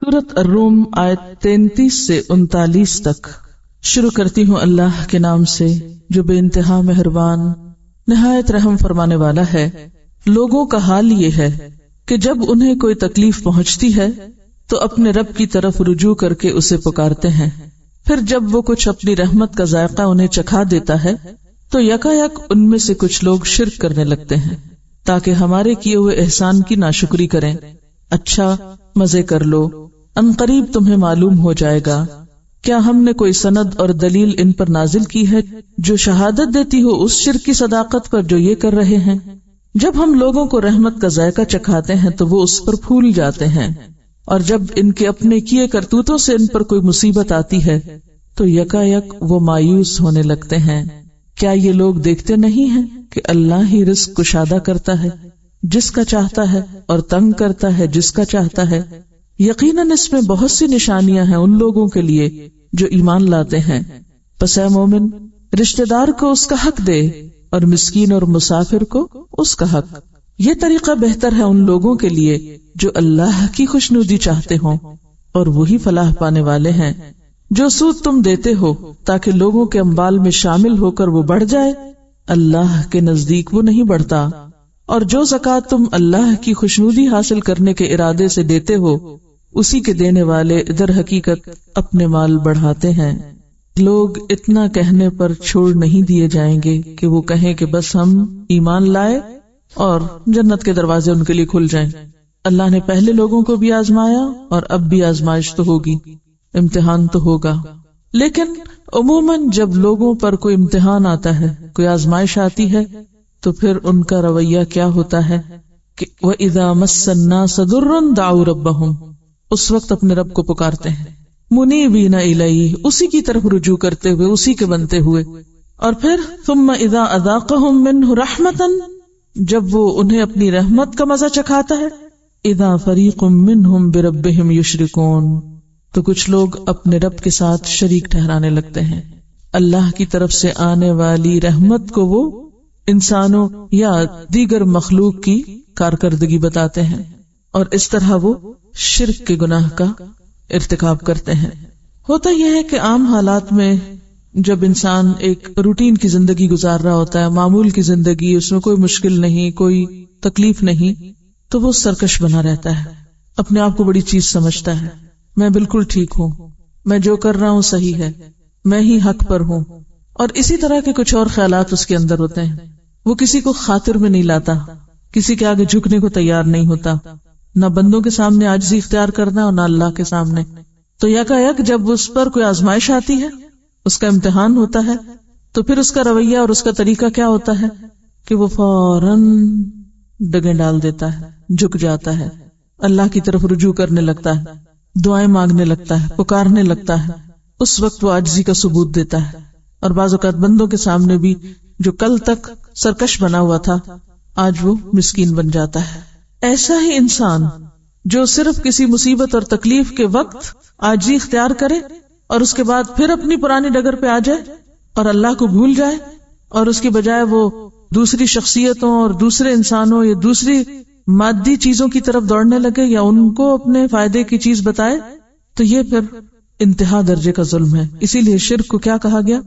سورۃ الروم آیت 33 سے 39 تک۔ شروع کرتی ہوں اللہ کے نام سے جو بے انتہا مہربان نہایت رحم فرمانے والا ہے۔ لوگوں کا حال یہ ہے کہ جب انہیں کوئی تکلیف پہنچتی ہے تو اپنے رب کی طرف رجوع کر کے اسے پکارتے ہیں، پھر جب وہ کچھ اپنی رحمت کا ذائقہ انہیں چکھا دیتا ہے تو یکا یک ان میں سے کچھ لوگ شرک کرنے لگتے ہیں تاکہ ہمارے کیے ہوئے احسان کی ناشکری کریں۔ اچھا مزے کر لو، ان قریب تمہیں معلوم ہو جائے گا۔ کیا ہم نے کوئی سند اور دلیل ان پر نازل کی ہے جو شہادت دیتی ہو اس شرک کی صداقت پر جو یہ کر رہے ہیں؟ جب ہم لوگوں کو رحمت کا ذائقہ چکھاتے ہیں تو وہ اس پر پھول جاتے ہیں، اور جب ان کے اپنے کیے کرتوتوں سے ان پر کوئی مصیبت آتی ہے تو یکا یک وہ مایوس ہونے لگتے ہیں۔ کیا یہ لوگ دیکھتے نہیں ہیں کہ اللہ ہی رزق کشادہ کرتا ہے جس کا چاہتا ہے اور تنگ کرتا ہے جس کا چاہتا ہے؟ یقیناً اس میں بہت سی نشانیاں ہیں ان لوگوں کے لیے جو ایمان لاتے ہیں۔ پس اے مومن، رشتہ دار کو اس کا حق دے اور مسکین اور مسافر کو اس کا حق۔ یہ طریقہ بہتر ہے ان لوگوں کے لیے جو اللہ کی خوشنودی چاہتے ہوں، اور وہی فلاح پانے والے ہیں۔ جو سود تم دیتے ہو تاکہ لوگوں کے اموال میں شامل ہو کر وہ بڑھ جائے، اللہ کے نزدیک وہ نہیں بڑھتا، اور جو زکوٰۃ تم اللہ کی خوشنودی حاصل کرنے کے ارادے سے دیتے ہو، اسی کے دینے والے در حقیقت اپنے مال بڑھاتے ہیں۔ لوگ اتنا کہنے پر چھوڑ نہیں دیے جائیں گے کہ وہ کہیں کہ بس ہم ایمان لائے اور جنت کے دروازے ان کے لیے کھل جائیں۔ اللہ نے پہلے لوگوں کو بھی آزمایا اور اب بھی آزمائش تو ہوگی، امتحان تو ہوگا۔ لیکن عموماً جب لوگوں پر کوئی امتحان آتا ہے، کوئی آزمائش آتی ہے، تو پھر ان کا رویہ کیا ہوتا ہے کہ وَإِذَا مَسَّ النَّاسَ ضُرٌّ دَعَوْا رَبَّهُمْ، اس وقت اپنے رب کو پکارتے ہیں، منیبین الیہ، اسی کی طرف رجوع کرتے ہوئے، اسی کے بنتے ہوئے۔ اور پھر ثم اذا اذاقہم منہ رحمتا، جب وہ انہیں اپنی رحمت کا مزہ چکھاتا ہے، اذا فریق منہم بربہم یشرکون، تو کچھ لوگ اپنے رب کے ساتھ شریک ٹھہرانے لگتے ہیں۔ اللہ کی طرف سے آنے والی رحمت کو وہ انسانوں یا دیگر مخلوق کی کارکردگی بتاتے ہیں، اور اس طرح وہ شرک کے گناہ کا ارتکاب کرتے ہیں۔ ہوتا یہ ہے کہ عام حالات میں جب انسان ایک روٹین کی زندگی گزار رہا ہوتا ہے، معمول کی زندگی، اس میں کوئی مشکل نہیں، کوئی تکلیف نہیں، تو وہ سرکش بنا رہتا ہے، اپنے آپ کو بڑی چیز سمجھتا ہے، میں بالکل ٹھیک ہوں، میں جو کر رہا ہوں صحیح ہے، میں ہی حق پر ہوں، اور اسی طرح کے کچھ اور خیالات اس کے اندر ہوتے ہیں۔ وہ کسی کو خاطر میں نہیں لاتا، کسی کے آگے جھکنے کو تیار نہیں ہوتا، نہ بندوں کے سامنے عاجزی اختیار کرنا اور نہ اللہ کے سامنے۔ تو یکا یک جب اس پر کوئی آزمائش آتی ہے، اس کا امتحان ہوتا ہے، تو پھر اس کا رویہ اور اس کا طریقہ کیا ہوتا ہے کہ وہ فوراً ڈگیں ڈال دیتا ہے، جھک جاتا ہے، اللہ کی طرف رجوع کرنے لگتا ہے، دعائیں مانگنے لگتا ہے، پکارنے لگتا ہے۔ اس وقت وہ عاجزی کا ثبوت دیتا ہے، اور بعض اوقات بندوں کے سامنے بھی جو کل تک سرکش بنا ہوا تھا، آج وہ مسکین بن جاتا ہے۔ ایسا ہی انسان جو صرف کسی مصیبت اور تکلیف کے وقت عاجزی اختیار کرے اور اس کے بعد پھر اپنی پرانی ڈگر پہ آ جائے اور اللہ کو بھول جائے، اور اس کی بجائے وہ دوسری شخصیتوں اور دوسرے انسانوں یا دوسری مادی چیزوں کی طرف دوڑنے لگے یا ان کو اپنے فائدے کی چیز بتائے، تو یہ پھر انتہا درجے کا ظلم ہے۔ اسی لیے شرک کو کیا کہا گیا؟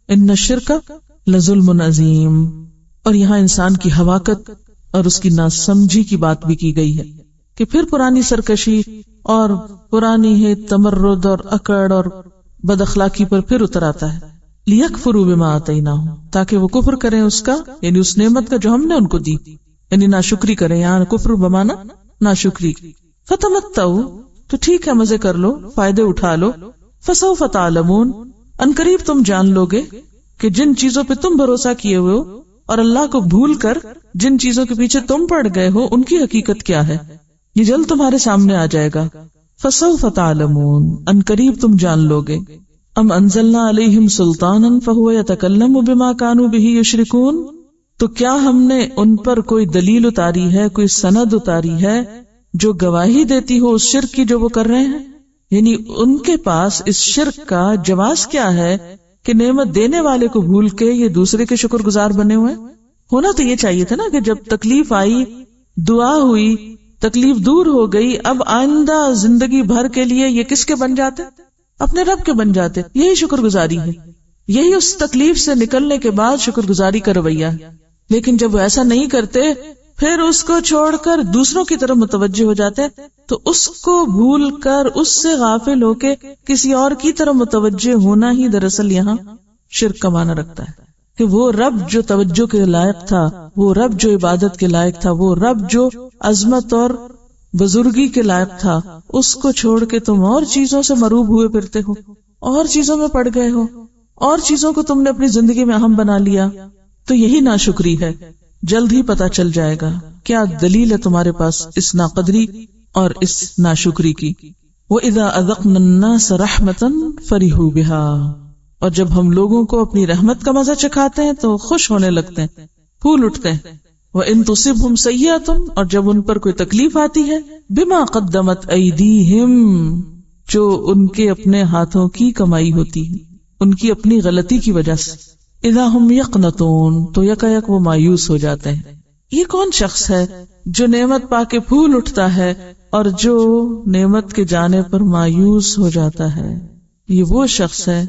ان الشرک لظلم عظیم۔ اور یہاں انسان کی حماقت اور اس کی ناسمجھی کی بات بھی کی گئی ہے کہ پھر پرانی سرکشی اور پرانی ہے تمرد اور اکڑ اور بد اخلاقی پر پھر اتر آتا ہے۔ لیکفروا بما آتیناہم، تاکہ وہ کفر کریں اس کا، یعنی اس نعمت کا جو ہم نے ان کو دی، یعنی ناشکری کریں، یہاں کفر بمانا ناشکری۔ فتمتعوا، تو ٹھیک ہے مزے کر لو، فائدے اٹھا لو، فسوف تعلمون، ان قریب تم جان لوگے کہ جن چیزوں پہ تم بھروسہ کیے ہوئے ہو اور اللہ کو بھول کر جن چیزوں کے پیچھے تم پڑ گئے ہو، ان کی حقیقت کیا ہے، یہ جلد تمہارے سامنے آ جائے گا۔ فسوف تعلمون، ان قریب تم جان لوگے۔ ام انزلنا علیہم سلطانا فہو یتکلم بما کانوا بہ یشرکون، تو کیا ہم نے ان پر کوئی دلیل اتاری ہے، کوئی سند اتاری ہے جو گواہی دیتی ہو اس شرک کی جو وہ کر رہے ہیں؟ یعنی ان کے پاس اس شرک کا جواز کیا ہے کہ نعمت دینے والے کو بھول کے یہ دوسرے کے شکر گزار بنے ہوئے؟ ہونا تو یہ چاہیے تھا نا کہ جب تکلیف آئی، دعا ہوئی، تکلیف دور ہو گئی، اب آئندہ زندگی بھر کے لیے یہ کس کے بن جاتے؟ اپنے رب کے بن جاتے. یہی شکر گزاری ہے، یہی اس تکلیف سے نکلنے کے بعد شکر گزاری کا رویہ ہے. لیکن جب وہ ایسا نہیں کرتے، پھر اس کو چھوڑ کر دوسروں کی طرف متوجہ ہو جاتے، تو اس کو بھول کر، اس سے غافل ہو کے کسی اور کی طرف متوجہ ہونا ہی دراصل یہاں شرک کا معنی رکھتا ہے. کہ وہ رب جو توجہ کے لائق تھا، وہ رب جو عبادت کے لائق تھا، وہ رب جو عظمت اور بزرگی کے لائق تھا، اس کو چھوڑ کے تم اور چیزوں سے مروب ہوئے پھرتے ہو، اور چیزوں میں پڑ گئے ہو، اور چیزوں کو تم نے اپنی زندگی میں اہم بنا لیا. تو یہی ناشکری ہے. جلد ہی پتا چل جائے گا کیا دلیل ہے تمہارے پاس اس ناقدری اور اس ناشکری کی. وَإِذَا أَذَقْنَا النَّاسَ رَحْمَةً فَرِحُوا بِهَا، اور جب ہم لوگوں کو اپنی رحمت کا مزہ چکھاتے ہیں تو خوش ہونے لگتے ہیں، پھول اٹھتے ہیں. وَإِن تُصِبْهُمْ سَيِّئَةٌ، اور جب ان پر کوئی تکلیف آتی ہے، بِمَا قَدَّمَتْ أَيْدِيهِمْ، جو ان کے اپنے ہاتھوں کی کمائی ہوتی ہے، ان کی اپنی غلطی کی وجہ سے، اذا ہم یقنطون، تو یکایک وہ مایوس ہو جاتے ہیں. یہ کون شخص ہے جو نعمت پا کے پھول اٹھتا ہے اور جو نعمت کے جانے پر مایوس ہو جاتا ہے؟ یہ وہ شخص ہے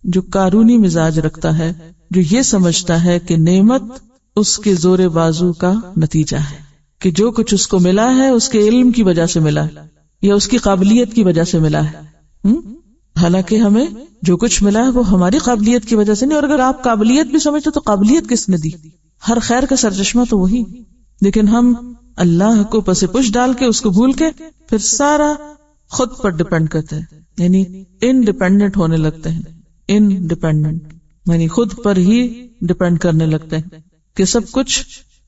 جو قارونی مزاج رکھتا ہے، جو یہ سمجھتا ہے کہ نعمت اس کے زور بازو کا نتیجہ ہے، کہ جو کچھ اس کو ملا ہے اس کے علم کی وجہ سے ملا ہے یا اس کی قابلیت کی وجہ سے ملا ہے. حالانکہ ہمیں جو کچھ ملا ہے وہ ہماری قابلیت کی وجہ سے نہیں. اور اگر آپ قابلیت بھی سمجھتے تو قابلیت کس نے دی؟ ہر خیر کا سرچشمہ تو وہی. لیکن ہم اللہ کو پس پش ڈال کے، اس کو بھول کے، پھر سارا خود پر ڈپینڈ کرتے ہیں، یعنی انڈیپینڈنٹ ہونے لگتے ہیں. انڈیپینڈنٹ یعنی خود پر ہی ڈپینڈ کرنے لگتے ہیں کہ سب کچھ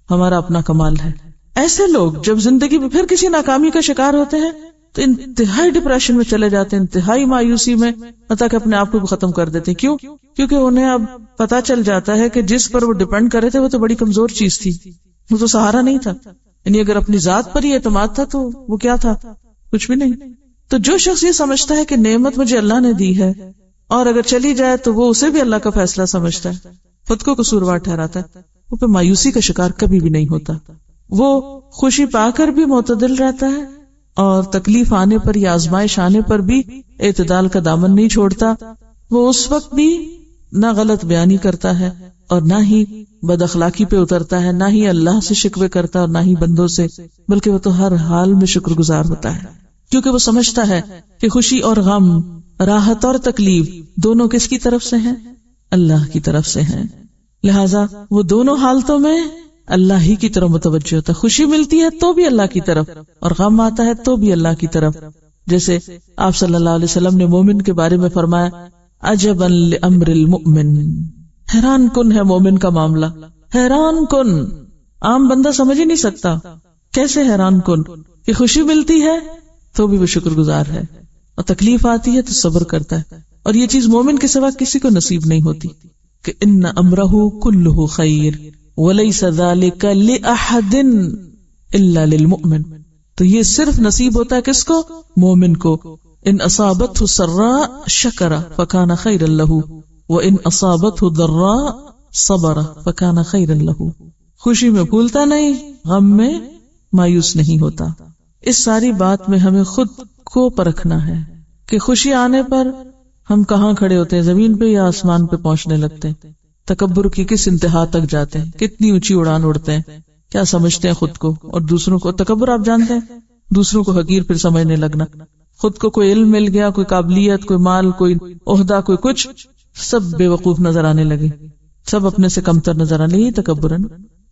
ہمارا اپنا کمال ہے. ایسے لوگ جب زندگی میں پھر کسی ناکامی کا شکار ہوتے ہیں تو انتہائی ڈپریشن میں چلے جاتے ہیں، انتہائی مایوسی میں، حتیٰ کہ اپنے آپ کو بھی ختم کر دیتے ہیں. کیوں؟ کیونکہ انہیں اب پتا چل جاتا ہے کہ جس پر وہ ڈپینڈ کر رہے تھے وہ تو بڑی کمزور چیز تھی، وہ تو سہارا نہیں تھا. یعنی اگر اپنی ذات پر ہی اعتماد تھا تو وہ کیا تھا؟ کچھ بھی نہیں. تو جو شخص یہ سمجھتا ہے کہ نعمت مجھے اللہ نے دی ہے اور اگر چلی جائے تو وہ اسے بھی اللہ کا فیصلہ سمجھتا ہے، خود کو قصوروار ٹھہراتا ہے، وہ پہ مایوسی کا شکار کبھی بھی نہیں ہوتا. وہ خوشی پا کر بھی معتدل رہتا ہے اور تکلیف آنے پر یا آزمائش آنے پر بھی اعتدال کا دامن نہیں چھوڑتا. وہ اس وقت بھی نہ غلط بیانی کرتا ہے اور نہ ہی بد اخلاقی پہ اترتا ہے، نہ ہی اللہ سے شکوے کرتا اور نہ ہی بندوں سے، بلکہ وہ تو ہر حال میں شکر گزار ہوتا ہے، کیونکہ وہ سمجھتا ہے کہ خوشی اور غم، راحت اور تکلیف دونوں کس کی طرف سے ہیں؟ اللہ کی طرف سے ہیں. لہذا وہ دونوں حالتوں میں اللہ ہی کی طرف متوجہ ہوتا ہے. خوشی ملتی ہے تو بھی اللہ کی طرف، اور غم آتا ہے تو بھی اللہ کی طرف. جیسے آپ صلی اللہ علیہ وسلم نے مومن کے بارے میں فرمایا، عجبا لامر المؤمن، حیران کن ہے مومن کا معاملہ. حیران کن، عام بندہ سمجھ ہی نہیں سکتا کیسے حیران کن، کہ خوشی ملتی ہے تو بھی وہ شکر گزار ہے اور تکلیف آتی ہے تو صبر کرتا ہے. اور یہ چیز مومن کے سوا کسی کو نصیب نہیں ہوتی کہ ان امرہ کلہ خیر ولیس ذلک لأحد الا للمؤمن. تو یہ صرف نصیب ہوتا ہے کس کو؟ مومن کو. ان اصابتہ سراء شکر فکان خیرا لہ وان اصابتہ ضراء صبر فکان خیرا لہ. خوشی میں بھولتا نہیں، غم میں مایوس نہیں ہوتا. اس ساری بات میں ہمیں خود کو پرکھنا ہے کہ خوشی آنے پر ہم کہاں کھڑے ہوتے ہیں، زمین پہ یا آسمان پہ پہنچنے لگتے ہیں، تکبر کی کس انتہا تک جاتے ہیں، کتنی اونچی اڑان اڑتے ہیں، کیا سمجھتے ہیں خود کو اور دوسروں کو. تکبر آپ جانتے ہیں، دوسروں کو حقیر پھر سمجھنے لگنا. خود کو کوئی علم مل گیا، کوئی قابلیت، کوئی مال، کوئی عہدہ، کوئی کچھ، سب بے وقوف نظر آنے لگے، سب اپنے سے کمتر نظر آنے لگے، تکبرن.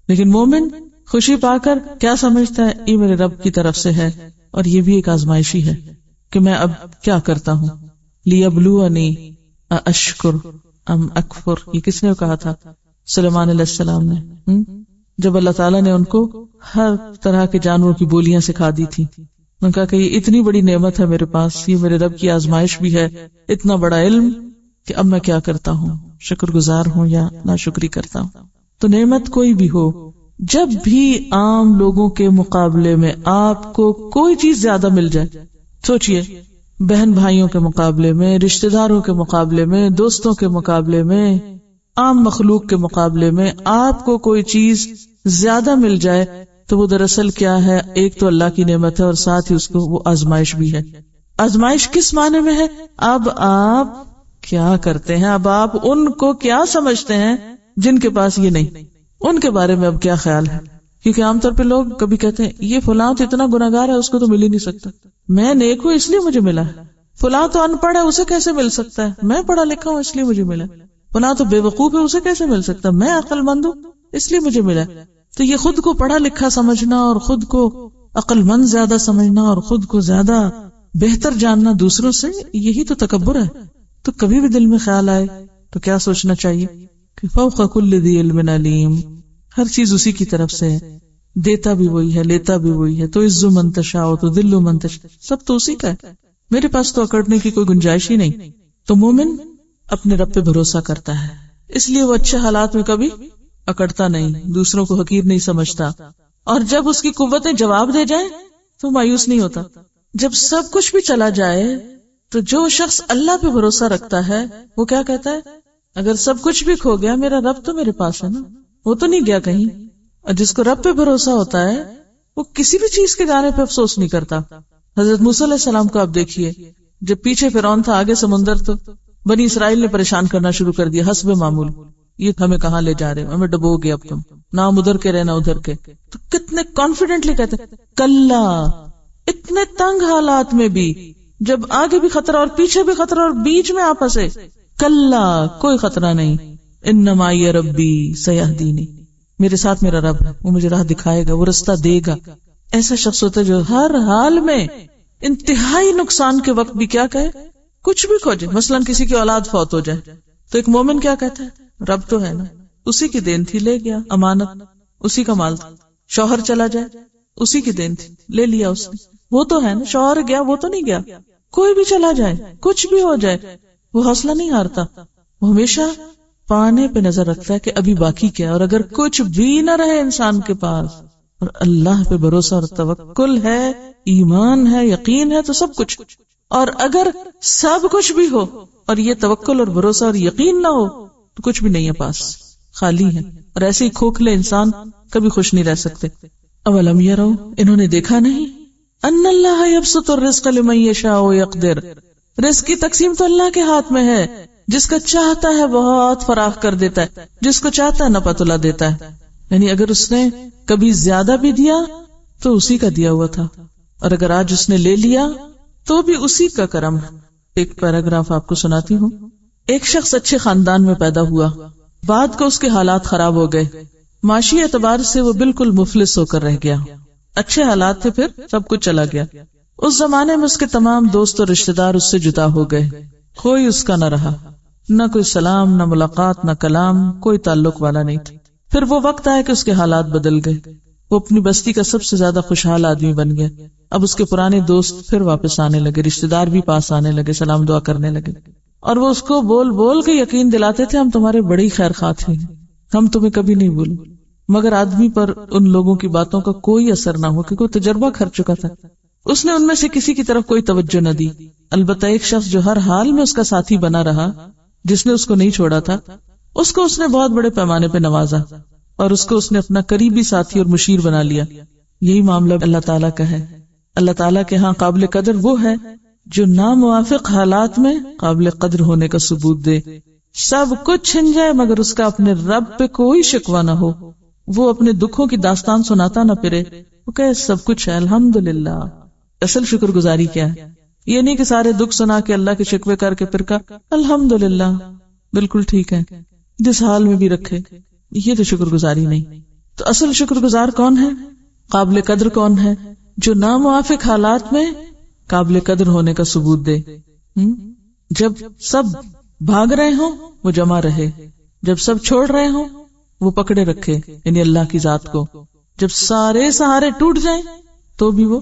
لیکن مومن خوشی پا کر کیا سمجھتا ہے؟ یہ میرے رب کی طرف سے ہے اور یہ بھی ایک آزمائشی ہے کہ میں اب کیا کرتا ہوں. لیبلونی اشکر ام اکفر، یہ کس نے کہا تھا؟ سلیمان علیہ السلام نے، جب اللہ تعالیٰ نے ان کو ہر طرح کے جانوروں کی بولیاں سکھا دی تھی. انہوں نے کہا کہ یہ اتنی بڑی نعمت ہے میرے پاس، یہ میرے رب کی آزمائش بھی ہے، اتنا بڑا علم، کہ اب میں کیا کرتا ہوں، شکر گزار ہوں یا ناشکری کرتا ہوں. تو نعمت کوئی بھی ہو، جب بھی عام لوگوں کے مقابلے میں آپ کو کوئی چیز زیادہ مل جائے، سوچئے بہن بھائیوں کے مقابلے میں، رشتہ داروں کے مقابلے میں، دوستوں کے مقابلے میں، عام مخلوق کے مقابلے میں آپ کو کوئی چیز زیادہ مل جائے تو وہ دراصل کیا ہے؟ ایک تو اللہ کی نعمت ہے اور ساتھ ہی اس کو وہ آزمائش بھی ہے. آزمائش کس معنی میں ہے؟ اب آپ کیا کرتے ہیں، اب آپ ان کو کیا سمجھتے ہیں جن کے پاس یہ نہیں، ان کے بارے میں اب کیا خیال ہے. کیونکہ عام طور پہ لوگ کبھی کہتے ہیں یہ فلاں تو اتنا گناہگار ہے اس کو تو مل ہی نہیں سکتا، میں نیک ہوں اس لیے مجھے ملا ہے. فلاں تو ان پڑھ ہے اسے کیسے مل سکتا ہے، میں پڑھا لکھا ہوں اس لیے مجھے ملا. فلاں تو بے وقوف ہے اسے کیسے مل سکتا ہے، میں عقل مند ہوں اس لیے مجھے ملا. تو یہ خود کو پڑھا لکھا سمجھنا اور خود کو عقل مند زیادہ سمجھنا اور خود کو زیادہ بہتر جاننا دوسروں سے، یہی تو تکبر ہے. تو کبھی بھی دل میں خیال آئے تو کیا سوچنا چاہیے کہ فوق کل ذی علم علیم، ہر چیز اسی کی طرف سے ہے، دیتا بھی وہی ہے لیتا بھی وہی ہے. تو عز من تشاء تو ذل من تشاء، سب تو اسی کا ہے، میرے پاس تو اکڑنے کی کوئی گنجائش ہی نہیں. تو مومن اپنے رب پہ بھروسہ کرتا ہے، اس لیے وہ اچھے حالات میں کبھی اکڑتا نہیں، دوسروں کو حقیر نہیں سمجھتا، اور جب اس کی قوتیں جواب دے جائیں تو مایوس نہیں ہوتا. جب سب کچھ بھی چلا جائے تو جو شخص اللہ پہ بھروسہ رکھتا ہے وہ کیا کہتا ہے؟ اگر سب کچھ بھی کھو گیا میرا رب تو میرے پاس ہے نا، وہ تو نہیں گیا کہیں. اور جس کو رب پہ بھروسہ ہوتا ہے وہ کسی بھی چیز کے جانے پہ افسوس نہیں کرتا. حضرت موسیٰ علیہ السلام کو آپ دیکھیے، جب پیچھے فرعون تھا آگے سمندر، تو بنی اسرائیل نے پریشان کرنا شروع کر دیا حسب معمول، یہ ہمیں کہاں لے جا رہے ہو، ہمیں ڈبو گے اب تم، نہ ہم ادھر کے رہے نہ ادھر کے. تو کتنے کانفیڈنٹلی کہتے کلا، اتنے تنگ حالات میں بھی، جب آگے بھی خطرہ اور پیچھے بھی خطرہ اور بیچ میں آپس ہے، کلا کوئی خطرہ نہیں، ان معی ربی سیہدینی، میرے ساتھ میرا رب ہے، وہ مجھے راہ دکھائے گا، وہ رستہ دے گا. ایسا شخص ہوتا ہے جو ہر حال میں انتہائی نقصان کے وقت بھی کیا کہے، کچھ بھی کھوجے. مثلا کسی کی اولاد فوت ہو جائے تو ایک مومن کیا کہتا ہے؟ رب تو ہے نا، اسی کی دین تھی، لے گیا، امانت اسی کا مال تھا. شوہر چلا جائے اسی کی دین تھی، لے لیا اس نے، وہ تو ہے نا. شوہر گیا وہ تو نہیں گیا. کوئی بھی چلا جائے، کچھ بھی ہو جائے، وہ حوصلہ نہیں ہارتا، وہ ہمیشہ پانے پہ نظر رکھتا ہے کہ ابھی باقی کیا. اور اگر کچھ بھی نہ رہے انسان کے پاس اور اللہ پہ بھروسہ اور توکل ہے، ایمان ہے، یقین ہے، تو سب کچھ. اور اگر سب کچھ بھی ہو اور یہ توکل اور بھروسہ اور یقین نہ ہو تو کچھ بھی نہیں ہے پاس، خالی ہے. اور ایسے ہی کھوکھلے انسان کبھی خوش نہیں رہ سکتے. اولم یروا، انہوں نے دیکھا نہیں، ان اللہ یبسط الرزق لمن یشاء ویقدر، رزق کی تقسیم تو اللہ کے ہاتھ میں ہے، جس کا چاہتا ہے بہت فراخ کر دیتا ہے، جس کو چاہتا ہے نپا تلا دیتا ہے. یعنی اگر اس نے کبھی زیادہ بھی دیا تو اسی کا دیا ہوا تھا، اور اگر آج اس نے لے لیا تو بھی اسی کا کرم. ایک پیراگراف آپ کو سناتی ہوں. ایک شخص اچھے خاندان میں پیدا ہوا، بعد کو اس کے حالات خراب ہو گئے، معاشی اعتبار سے وہ بالکل مفلس ہو کر رہ گیا. اچھے حالات تھے، پھر سب کچھ چلا گیا. اس زمانے میں اس کے تمام دوست اور رشتہ دار اس سے جدا ہو گئے، کوئی اس کا نہ رہا، نہ کوئی سلام، نہ ملاقات، نہ کلام، کوئی تعلق والا نہیں تھا. پھر وہ وقت آیا کہ اس کے حالات بدل گئے، وہ اپنی بستی کا سب سے زیادہ خوشحال آدمی بن گیا. اب اس کے پرانے دوست پھر واپس آنے لگے، رشتہ دار بھی پاس آنے لگے، سلام دعا کرنے لگے، اور وہ اس کو بول بول کے یقین دلاتے تھے ہم تمہارے بڑے خیر خواہ تھے، ہم تمہیں کبھی نہیں بھولیں. مگر آدمی پر ان لوگوں کی باتوں کا کوئی اثر نہ ہو کیونکہ وہ تجربہ کر چکا تھا. اس نے ان میں سے کسی کی طرف کوئی توجہ نہ دی. البتہ ایک شخص جو ہر حال میں اس کا ساتھی بنا رہا، جس نے اس کو نہیں چھوڑا تھا، اس کو اس نے بہت بڑے پیمانے پہ نوازا اور اس کو اس نے اپنا قریبی ساتھی اور مشیر بنا لیا. یہی معاملہ اللہ تعالیٰ کا ہے. اللہ تعالیٰ کے ہاں قابل قدر وہ ہے جو ناموافق حالات میں قابل قدر ہونے کا ثبوت دے. سب کچھ چھن جائے مگر اس کا اپنے رب پہ کوئی شکوہ نہ ہو، وہ اپنے دکھوں کی داستان سناتا نہ پھرے، وہ کہے سب کچھ ہے الحمدللہ. اصل شکر گزاری کیا ہے؟ یہ نہیں کہ سارے دکھ سنا کے اللہ کے شکوے کر کے پھر کہا الحمدللہ بالکل ٹھیک ہے جس حال میں بھی رکھے، یہ تو شکر گزاری نہیں. تو اصل شکر گزار کون ہے؟ قابل قدر کون ہے؟ جو ناموافق حالات میں قابل قدر ہونے کا ثبوت دے. جب سب بھاگ رہے ہوں وہ جمع رہے، جب سب چھوڑ رہے ہوں وہ پکڑے رکھے، یعنی اللہ کی ذات کو. جب سارے سہارے ٹوٹ جائیں تو بھی وہ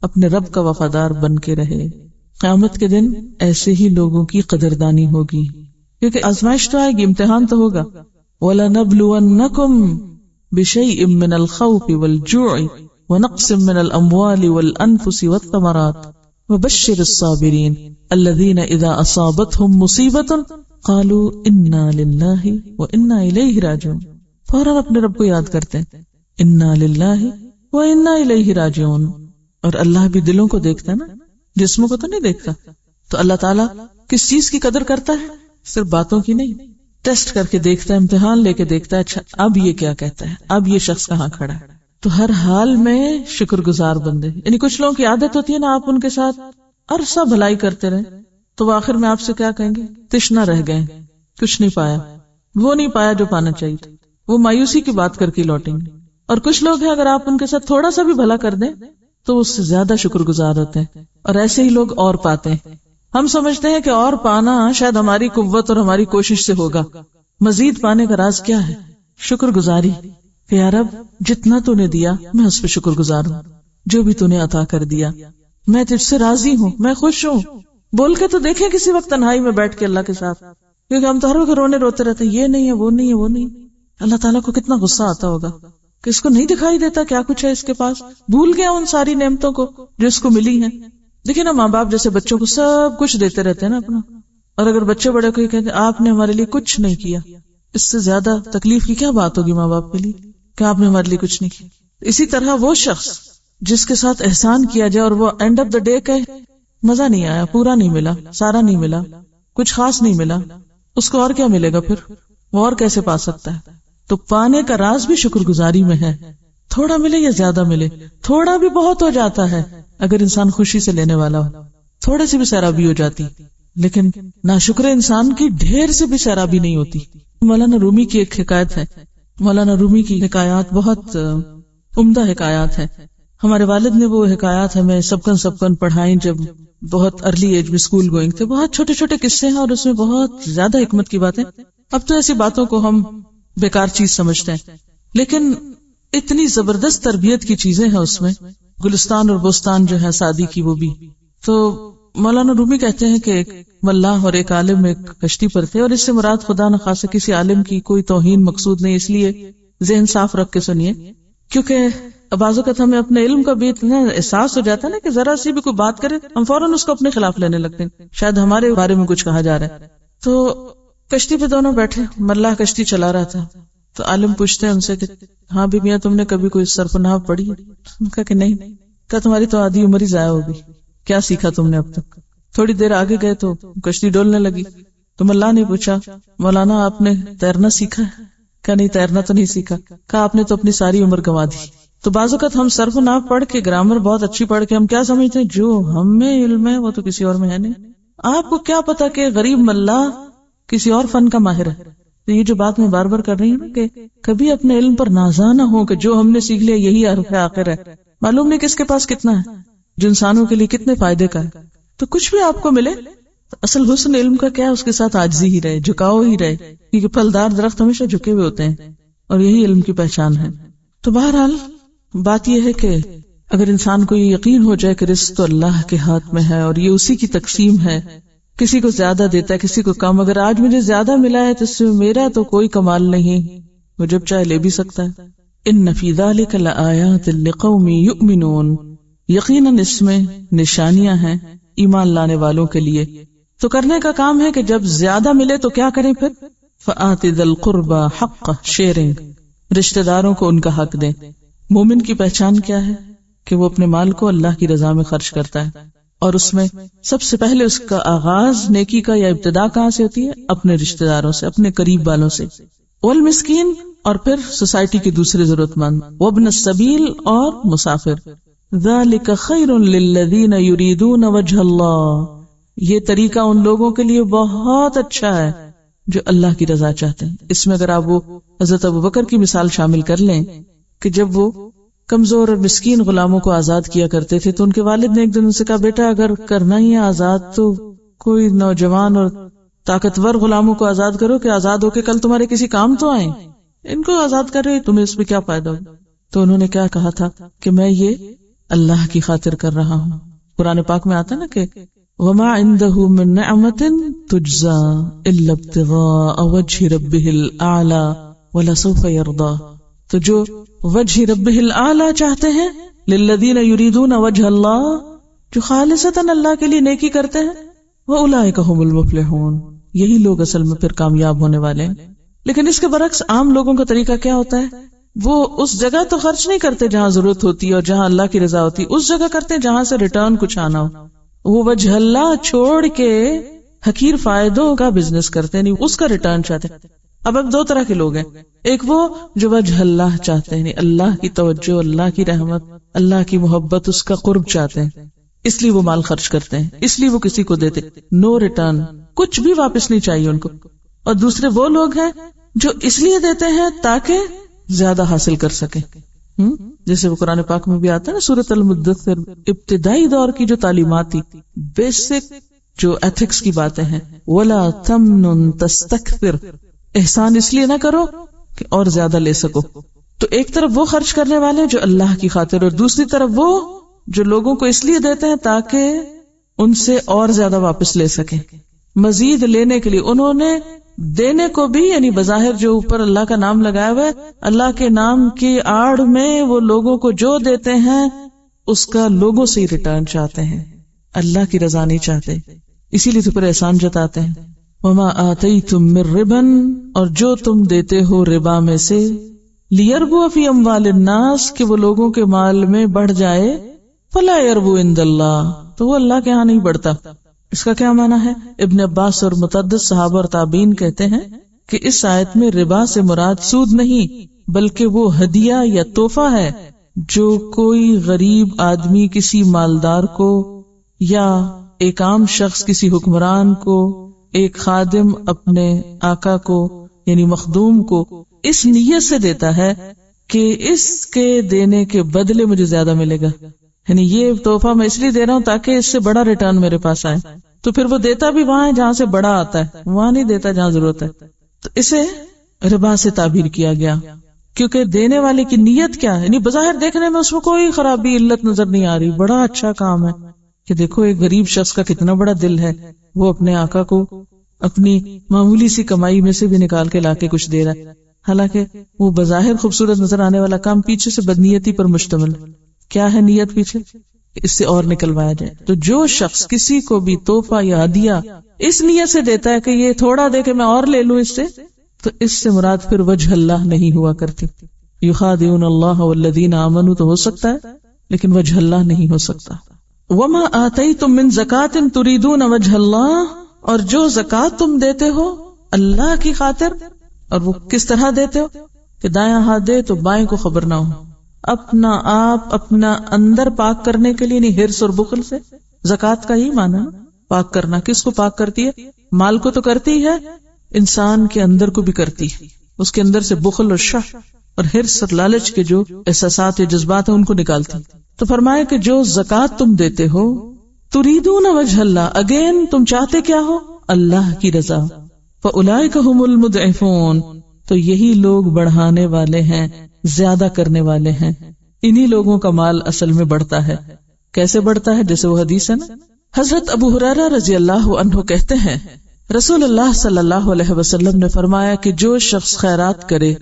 اپنے رب کا وفادار بن کے رہے. قیامت کے دن ایسے ہی لوگوں کی قدردانی ہوگی، کیونکہ آزمائش تو آئے گی، امتحان تو ہوگا. وَلَنَبْلُوَنَّكُمْ بِشَيْءٍ مِّنَ الْخَوْفِ وَالْجُوعِ وَنَقْصٍ مِّنَ الْأَمْوَالِ وَالْأَنفُسِ وَالثَّمَرَاتِ وَبَشِّرِ الصَّابِرِينَ الَّذِينَ إِذَا أَصَابَتْهُمْ مُصِيبَةٌ قَالُوا إِنَّا لِلَّهِ وَإِنَّا إِلَيْهِ رَاجِعُونَ. فوراً اپنے رب کو یاد کرتے ہیں، اِنَّا لِلَّهِ وَإِنَّا إِلَيْهِ رَاجِعُونَ. اور اللہ بھی دلوں کو دیکھتا ہے نا، جسموں کو تو نہیں دیکھتا. تو اللہ تعالیٰ کس چیز کی قدر کرتا ہے؟ صرف باتوں کی نہیں، ٹیسٹ کر کے دیکھتا ہے، امتحان لے کے دیکھتا ہے. اچھا اب یہ کیا کہتا ہے، اب یہ شخص کہاں کھڑا ہے. تو ہر حال میں شکر گزار بندے. یعنی کچھ لوگوں کی عادت ہوتی ہے نا، آپ ان کے ساتھ عرصہ بھلائی کرتے رہے تو وہ آخر میں آپ سے کیا کہیں گے؟ تشنا رہ گئے، کچھ نہیں پایا، وہ نہیں پایا جو پانا چاہیے تھا. وہ مایوسی کی بات کر کے لوٹیں گے. اور کچھ لوگ ہیں اگر آپ ان کے ساتھ تھوڑا سا بھی بھلا کر دیں تو اس سے زیادہ شکر گزار ہوتے ہیں. اور ایسے ہی لوگ اور پاتے ہیں. ہم سمجھتے ہیں کہ اور پانا شاید ہماری قوت اور ہماری کوشش سے ہوگا. مزید پانے کا راز کیا ہے؟ شکر گزاری. کہ یا رب جتنا تو نے دیا میں اس پہ شکر گزار ہوں، جو بھی تو نے عطا کر دیا میں تجھ سے راضی ہوں، میں خوش ہوں. بول کے تو دیکھیں کسی وقت تنہائی میں بیٹھ کے اللہ کے ساتھ، کیونکہ ہم تو ہر وقت روتے رہتے ہیں یہ نہیں ہے وہ نہیں ہے وہ نہیں. اللہ تعالیٰ کو کتنا غصہ آتا ہوگا کہ اس کو نہیں دکھائی دیتا کیا کچھ ہے اس کے پاس، بھول گیا ان ساری نعمتوں کو جو اس کو ملی ہیں. دیکھیں نا ماں باپ جیسے بچوں کو سب کچھ دیتے رہتے ہیں نا اپنا، اور اگر بچے بڑے کو کہتے ہیں آپ نے ہمارے لیے کچھ نہیں کیا، اس سے زیادہ تکلیف کی کیا بات ہوگی ماں باپ کے لیے کہ آپ نے ہمارے لیے کچھ نہیں کیا. اسی طرح وہ شخص جس کے ساتھ احسان کیا جائے اور وہ اینڈ آف دا ڈے کہ مزہ نہیں آیا، پورا نہیں ملا، سارا نہیں ملا، کچھ خاص نہیں ملا، اس کو اور کیا ملے گا پھر؟ وہ اور کیسے پا سکتا ہے؟ تو پانے کا راز بھی شکر گزاری میں ہے. تھوڑا ملے یا زیادہ ملے، تھوڑا بھی بہت ہو جاتا ہے اگر انسان خوشی سے لینے والا ہو، تھوڑے سے بھی سیرابی ہو جاتی. لیکن ناشکر انسان کی ڈھیر سے بھی سیرابی نہیں ہوتی. مولانا رومی کی ایک حکایت ہے. مولانا رومی کی حکایات بہت عمدہ حکایات ہیں. ہمارے والد نے وہ حکایات ہمیں سبکن پڑھائیں جب بہت ارلی ایج میں اسکول گوئنگ تھے. بہت چھوٹے چھوٹے قصے ہیں اور اس میں بہت زیادہ حکمت کی باتیں. اب تو ایسی باتوں کو ہم بیکار چیز سمجھتے ہیں، لیکن اتنی زبردست تربیت کی چیزیں ہیں اس میں. گلستان اور بوستان جو ہے سعدی کی، وہ بھی. تو مولانا رومی کہتے ہیں کہ ایک ملاح اور ایک عالم ایک کشتی پر تھے، اور اس سے مراد خدا نخواستہ کسی عالم کی کوئی توہین مقصود نہیں، اس لیے ذہن صاف رکھ کے سنیے، کیونکہ بعض اوقات ہمیں اپنے علم کا بھی اتنا احساس ہو جاتا ہے نا کہ ذرا سی بھی کوئی بات کرے ہم فوراً اس کو اپنے خلاف لینے لگتے ہیں، شاید ہمارے بارے میں کچھ کہا جا رہا ہے. تو کشتی پہ دونوں بیٹھے، ملاح کشتی چلا رہا تھا. تو عالم پوچھتے ہیں ان سے کہ ہاں بھی میاں تم نے کبھی کوئی صرف نحو پڑھی؟ کہا کہ نہیں. کہا تمہاری تو آدھی عمر ہی ضائع ہوگی، کیا سیکھا تم نے اب تک؟ تھوڑی دیر آگے گئے تو کشتی ڈولنے لگی. تو ملاح نے پوچھا مولانا آپ نے تیرنا سیکھا ہے؟ کہا نہیں تیرنا تو نہیں سیکھا. کہا آپ نے تو اپنی ساری عمر گنوا دی. تو بعض اوقات ہم صرف نحو پڑھ کے گرامر بہت اچھی پڑھ کے ہم کیا سمجھتے ہیں جو ہم میں علم ہے وہ تو کسی اور میں ہے نہیں. آپ کو کیا پتا کہ غریب ملاح کسی اور فن کا ماہر ہے. تو یہ جو بات میں بار بار کر رہی ہوں نا کہ کبھی اپنے علم پر نازاں نہ ہو کہ جو ہم نے سیکھ لیا یہی حرف آخر ہے. معلوم نہیں کس کے پاس کتنا ہے جو انسانوں کے لیے کتنے فائدے کا ہے. تو کچھ بھی آپ کو ملے تو اصل حسن علم کا کیا ہے، اس کے ساتھ عاجزی ہی رہے، جھکاؤ ہی رہے، کیونکہ پھلدار درخت ہمیشہ جھکے ہوئے ہوتے ہیں اور یہی علم کی پہچان ہے. تو بہرحال بات یہ ہے کہ اگر انسان کو یہ یقین ہو جائے کہ رزق تو اللہ کے ہاتھ میں ہے اور یہ اسی کی تقسیم ہے، کسی کو زیادہ دیتا ہے کسی کو کم. اگر آج مجھے زیادہ ملا ہے تو اس میں میرا تو کوئی کمال نہیں، وہ جب چاہے لے بھی سکتا ہے. ان فی ذلک لآیات لقوم یؤمنون، یقیناً اس میں نشانیاں ہیں ایمان لانے والوں کے لیے. تو کرنے کا کام ہے کہ جب زیادہ ملے تو کیا کریں پھر؟ فآت ذی القربى حق شیئرنگ، رشتہ داروں کو ان کا حق دیں. مومن کی پہچان کیا ہے؟ کہ وہ اپنے مال کو اللہ کی رضا میں خرچ کرتا ہے، اور اس میں سب سے پہلے اس کا آغاز نیکی کا یا ابتدا کہاں سے ہوتی ہے؟ اپنے رشتہ داروں سے، اپنے قریب والوں سے. والمسکین، اور پھر سوسائٹی کے دوسرے ضرورت مند، وابن السبیل، اور مسافر. ذالک خیر للذین یریدون وجہ اللہ، یہ طریقہ ان لوگوں کے لیے بہت اچھا ہے جو اللہ کی رضا چاہتے ہیں. اس میں اگر آپ وہ حضرت ابوبکر کی مثال شامل کر لیں کہ جب وہ کمزور اور مسکین غلاموں کو آزاد کیا کرتے تھے تو ان کے والد نے ایک دن ان سے کہا بیٹا اگر کرنا ہی ہے آزاد تو کوئی نوجوان اور طاقتور غلاموں کو آزاد کرو کہ آزاد ہو کے کل تمہارے کسی کام تو آئیں. ان کو آزاد کر رہے تمہیں اس میں کیا فائدہ ہو؟ تو انہوں نے کیا کہا تھا کہ میں یہ اللہ کی خاطر کر رہا ہوں. قرآن پاک میں آتا نا کہ وما عنده من نعمة تجزى الا ابتغاء وجه ربه الاعلى ولسوف يرضى. تو جو وجہ ربہ الاعلی چاہتے ہیں، للذین یریدون وجہ اللہ، جو خالصتاً اللہ کے لیے نیکی کرتے ہیں، واولئک هم المفلحون، یہی لوگ اصل میں پھر کامیاب ہونے والے ہیں. لیکن اس کے برعکس عام لوگوں کا طریقہ کیا ہوتا ہے وہ اس جگہ تو خرچ نہیں کرتے جہاں ضرورت ہوتی ہے اور جہاں اللہ کی رضا ہوتی ہے، اس جگہ کرتے ہیں جہاں سے ریٹرن کچھ آنا ہو. وہ وجہ اللہ چھوڑ کے حقیر فائدوں کا بزنس کرتے ہیں، نہیں اس کا ریٹرن چاہتے ہیں. اب دو طرح کے لوگ ہیں، ایک وہ جو وجہ اللہ چاہتے ہیں، اللہ کی توجہ، اللہ کی رحمت، اللہ کی محبت، اس کا قرب چاہتے ہیں، اس لیے وہ مال خرچ کرتے ہیں، اس لیے وہ کسی کو دیتے، نو ریٹرن، کچھ بھی واپس نہیں چاہیے ان کو. اور دوسرے وہ لوگ ہیں جو اس لیے دیتے ہیں تاکہ زیادہ حاصل کر سکیں. جیسے وہ قرآن پاک میں بھی آتا ہے نا، سورۃ المدثر، ابتدائی دور کی جو تعلیمات تھی، بیسک جو ایتھکس کی باتیں ہیں، وَلَا تَمْنُن تَسْتَكْثِرْ، احسان اس لیے نہ کرو کہ اور زیادہ لے سکو. تو ایک طرف وہ خرچ کرنے والے جو اللہ کی خاطر، اور دوسری طرف وہ جو لوگوں کو اس لیے دیتے ہیں تاکہ ان سے اور زیادہ واپس لے سکیں، مزید لینے کے لیے. انہوں نے دینے کو بھی، یعنی بظاہر جو اوپر اللہ کا نام لگایا ہوا ہے، اللہ کے نام کی آڑ میں وہ لوگوں کو جو دیتے ہیں اس کا لوگوں سے ہی ریٹرن چاہتے ہیں، اللہ کی رضا نہیں چاہتے. اسی لیے تو پھر احسان جتاتے ہیں. وما آتیتم من ربا، اور جو تم دیتے ہو ربا میں سے، لیربو فی اموال الناس، کہ وہ لوگوں کے مال میں بڑھ جائے، فلا یربو عند اللہ، تو وہ اللہ کے ہاں نہیں بڑھتا. اس کا کیا معنی ہے؟ ابن عباس اور متعدد صحابہ اور تابعین کہتے ہیں کہ اس آیت میں ربا سے مراد سود نہیں بلکہ وہ ہدیہ یا تحفہ ہے جو کوئی غریب آدمی کسی مالدار کو، یا ایک عام شخص کسی حکمران کو، ایک خادم اپنے آقا کو یعنی مخدوم کو اس نیت سے دیتا ہے کہ اس کے دینے کے بدلے مجھے زیادہ ملے گا. یعنی یہ تحفہ میں اس لیے دے رہا ہوں تاکہ اس سے بڑا ریٹرن میرے پاس آئے. تو پھر وہ دیتا بھی وہاں ہے جہاں سے بڑا آتا ہے، وہاں نہیں دیتا جہاں ضرورت ہے. تو اسے ربا سے تعبیر کیا گیا، کیونکہ دینے والے کی نیت کیا ہے، یعنی بظاہر دیکھنے میں اس میں کوئی خرابی علت نظر نہیں آ رہی، بڑا اچھا کام ہے کہ دیکھو ایک غریب شخص کا کتنا بڑا دل ہے، وہ اپنے آقا کو اپنی معمولی سی کمائی میں سے بھی نکال کے لا کے کچھ دے رہا ہے. حالانکہ وہ بظاہر خوبصورت نظر آنے والا کام پیچھے سے بدنیتی پر مشتمل. کیا ہے نیت پیچھے؟ اس سے اور نکلوایا جائے. تو جو شخص کسی کو بھی تحفہ یا ہدیہ اس نیت سے دیتا ہے کہ یہ تھوڑا دے کے میں اور لے لوں اس سے، تو اس سے مراد پھر وجہ اللہ نہیں ہوا کرتی. یخادعون اللہ والذین آمنوا تو ہو سکتا ہے لیکن وجہ اللہ نہیں ہو سکتا. وما آتیتم من زکاۃ تریدون وجہ اللہ، اور جو زکات تم دیتے ہو اللہ کی خاطر، اور وہ کس طرح دیتے ہو کہ دایاں ہاتھ دے تو بائیں کو خبر نہ ہو، اپنا آپ اپنا اندر پاک کرنے کے لیے، نہیں حرص اور بخل سے. زکات کا ہی معنی ہے پاک کرنا. کس کو پاک کرتی ہے؟ مال کو تو کرتی ہے، انسان کے اندر کو بھی کرتی ہے. اس کے اندر سے بخل اور شح اور حرص اور لالچ کے جو احساسات یا جذبات ہیں ان کو نکالتی. تو فرمایا کہ جو زکات تم دیتے ہو، تریدون وجہ اللہ، اگین تم چاہتے کیا ہو؟ اللہ کی رضا. فاولئک هم المضعفون، تو یہی لوگ بڑھانے والے ہیں، زیادہ کرنے والے ہیں. انہی لوگوں کا مال اصل میں بڑھتا ہے. کیسے بڑھتا ہے؟ جیسے وہ حدیث ہے نا، حضرت ابو ہریرہ رضی اللہ عنہ کہتے ہیں رسول اللہ صلی اللہ علیہ وسلم نے فرمایا کہ جو شخص خیرات کرے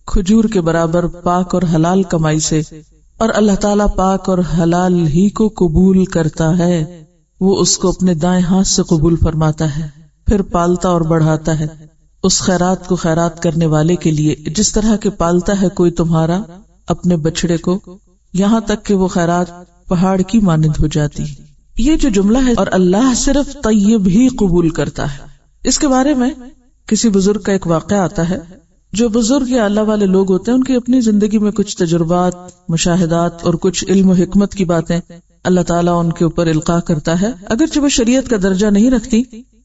کھجور کے برابر پاک اور حلال کمائی سے، اور اللہ تعالیٰ پاک اور حلال ہی کو قبول کرتا ہے، وہ اس کو اپنے دائیں ہاتھ سے قبول فرماتا ہے، پھر پالتا اور بڑھاتا ہے اس خیرات کو خیرات کرنے والے کے لیے، جس طرح کہ پالتا ہے کوئی تمہارا اپنے بچڑے کو، یہاں تک کہ وہ خیرات پہاڑ کی مانند ہو جاتی. یہ جو جملہ ہے، اور اللہ صرف طیب ہی قبول کرتا ہے، اس کے بارے میں کسی بزرگ کا ایک واقعہ آتا ہے. جو بزرگ یا اللہ والے لوگ ہوتے ہیں ان کی اپنی زندگی میں کچھ تجربات، مشاہدات اور کچھ علم و حکمت کی باتیں اللہ تعالیٰ ان کے اوپر القاء کرتا ہے، اگرچہ وہ شریعت کا درجہ نہیں رکھتی،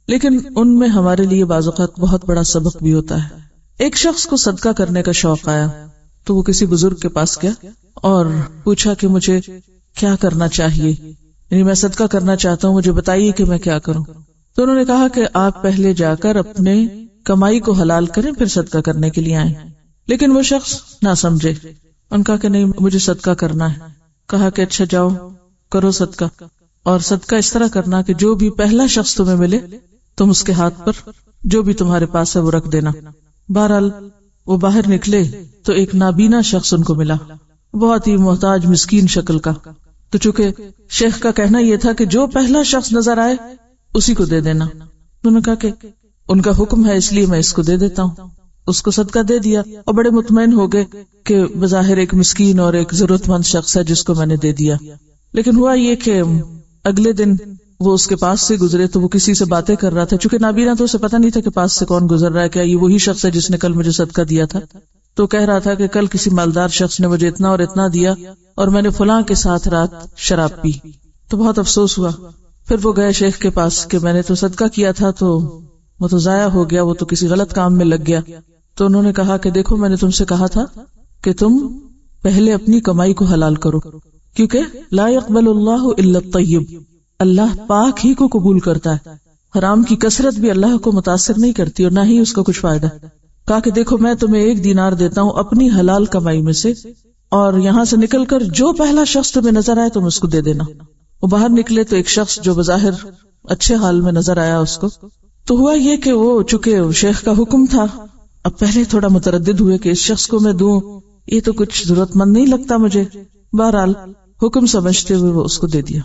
لیکن ان میں ہمارے لیے بعض اوقات بہت بڑا سبق بھی ہوتا ہے. ایک شخص کو صدقہ کرنے کا شوق آیا تو وہ کسی بزرگ کے پاس گیا اور پوچھا کہ مجھے کیا کرنا چاہیے، یعنی میں صدقہ کرنا چاہتا ہوں، مجھے بتائیے کہ میں کیا کروں. تو انہوں نے کہا کہ آپ پہلے جا کر اپنے کمائی کو حلال کریں، پھر صدقہ کرنے کے لیے آئیں. لیکن وہ شخص نہ سمجھے، ان کا کہ نہیں مجھے صدقہ کرنا ہے. کہا کہ اچھا جاؤ کرو صدقہ، اور صدقہ اس طرح کرنا کہ جو بھی پہلا شخص تمہیں ملے تم اس کے ہاتھ پر جو بھی تمہارے پاس ہے وہ رکھ دینا. بہرحال وہ باہر نکلے تو ایک نابینا شخص ان کو ملا، بہت ہی محتاج مسکین شکل کا. تو چونکہ شیخ کا کہنا یہ تھا کہ جو پہلا شخص نظر آئے اسی کو دے دینا. انہوں نے کہا کہ ان کا حکم ہے اس لیے میں اس کو دے دیتا ہوں. اس کو صدقہ دے دیا اور بڑے مطمئن ہو گئے کہ بظاہر ایک مسکین اور ایک ضرورت مند شخص ہے جس کو میں نے دے دیا. لیکن ہوا یہ کہ اگلے دن وہ اس کے پاس سے گزرے تو وہ کسی سے باتیں کر رہا تھا. چونکہ نابینا تو اسے پتہ نہیں تھا کہ پاس سے کون گزر رہا ہے, کیا یہ وہی شخص ہے جس نے کل مجھے صدقہ دیا تھا. تو کہہ رہا تھا کہ کل کسی مالدار شخص نے مجھے اتنا اور اتنا دیا اور میں نے فلاں کے ساتھ رات شراب پی. تو بہت افسوس ہوا. پھر وہ گئے شیخ کے پاس کہ میں نے تو صدقہ کیا تھا تو وہ تو ضائع ہو گیا, وہ تو کسی غلط کام میں لگ گیا. تو انہوں نے کہا کہ دیکھو میں نے تم سے کہا تھا کہ تم پہلے اپنی کمائی کو حلال کرو, کیونکہ لا يقبل اللہ الا الطیب, اللہ پاک ہی کو قبول کرتا ہے. حرام کی کثرت بھی اللہ کو متاثر نہیں کرتی اور نہ ہی اس کا کچھ فائدہ. کہا کہ دیکھو میں تمہیں 1 دینار دیتا ہوں اپنی حلال کمائی میں سے, اور یہاں سے نکل کر جو پہلا شخص تمہیں نظر آئے تم اس کو دے دینا. وہ باہر نکلے تو ایک شخص جو بظاہر اچھے حال میں نظر آیا اس کو. تو ہوا یہ کہ وہ چونکہ شیخ کا حکم تھا, اب پہلے تھوڑا متردد ہوئے کہ اس شخص کو میں دوں, یہ تو کچھ ضرورت مند نہیں لگتا مجھے. بہرحال حکم سمجھتے ہوئے وہ اس کو دے دیا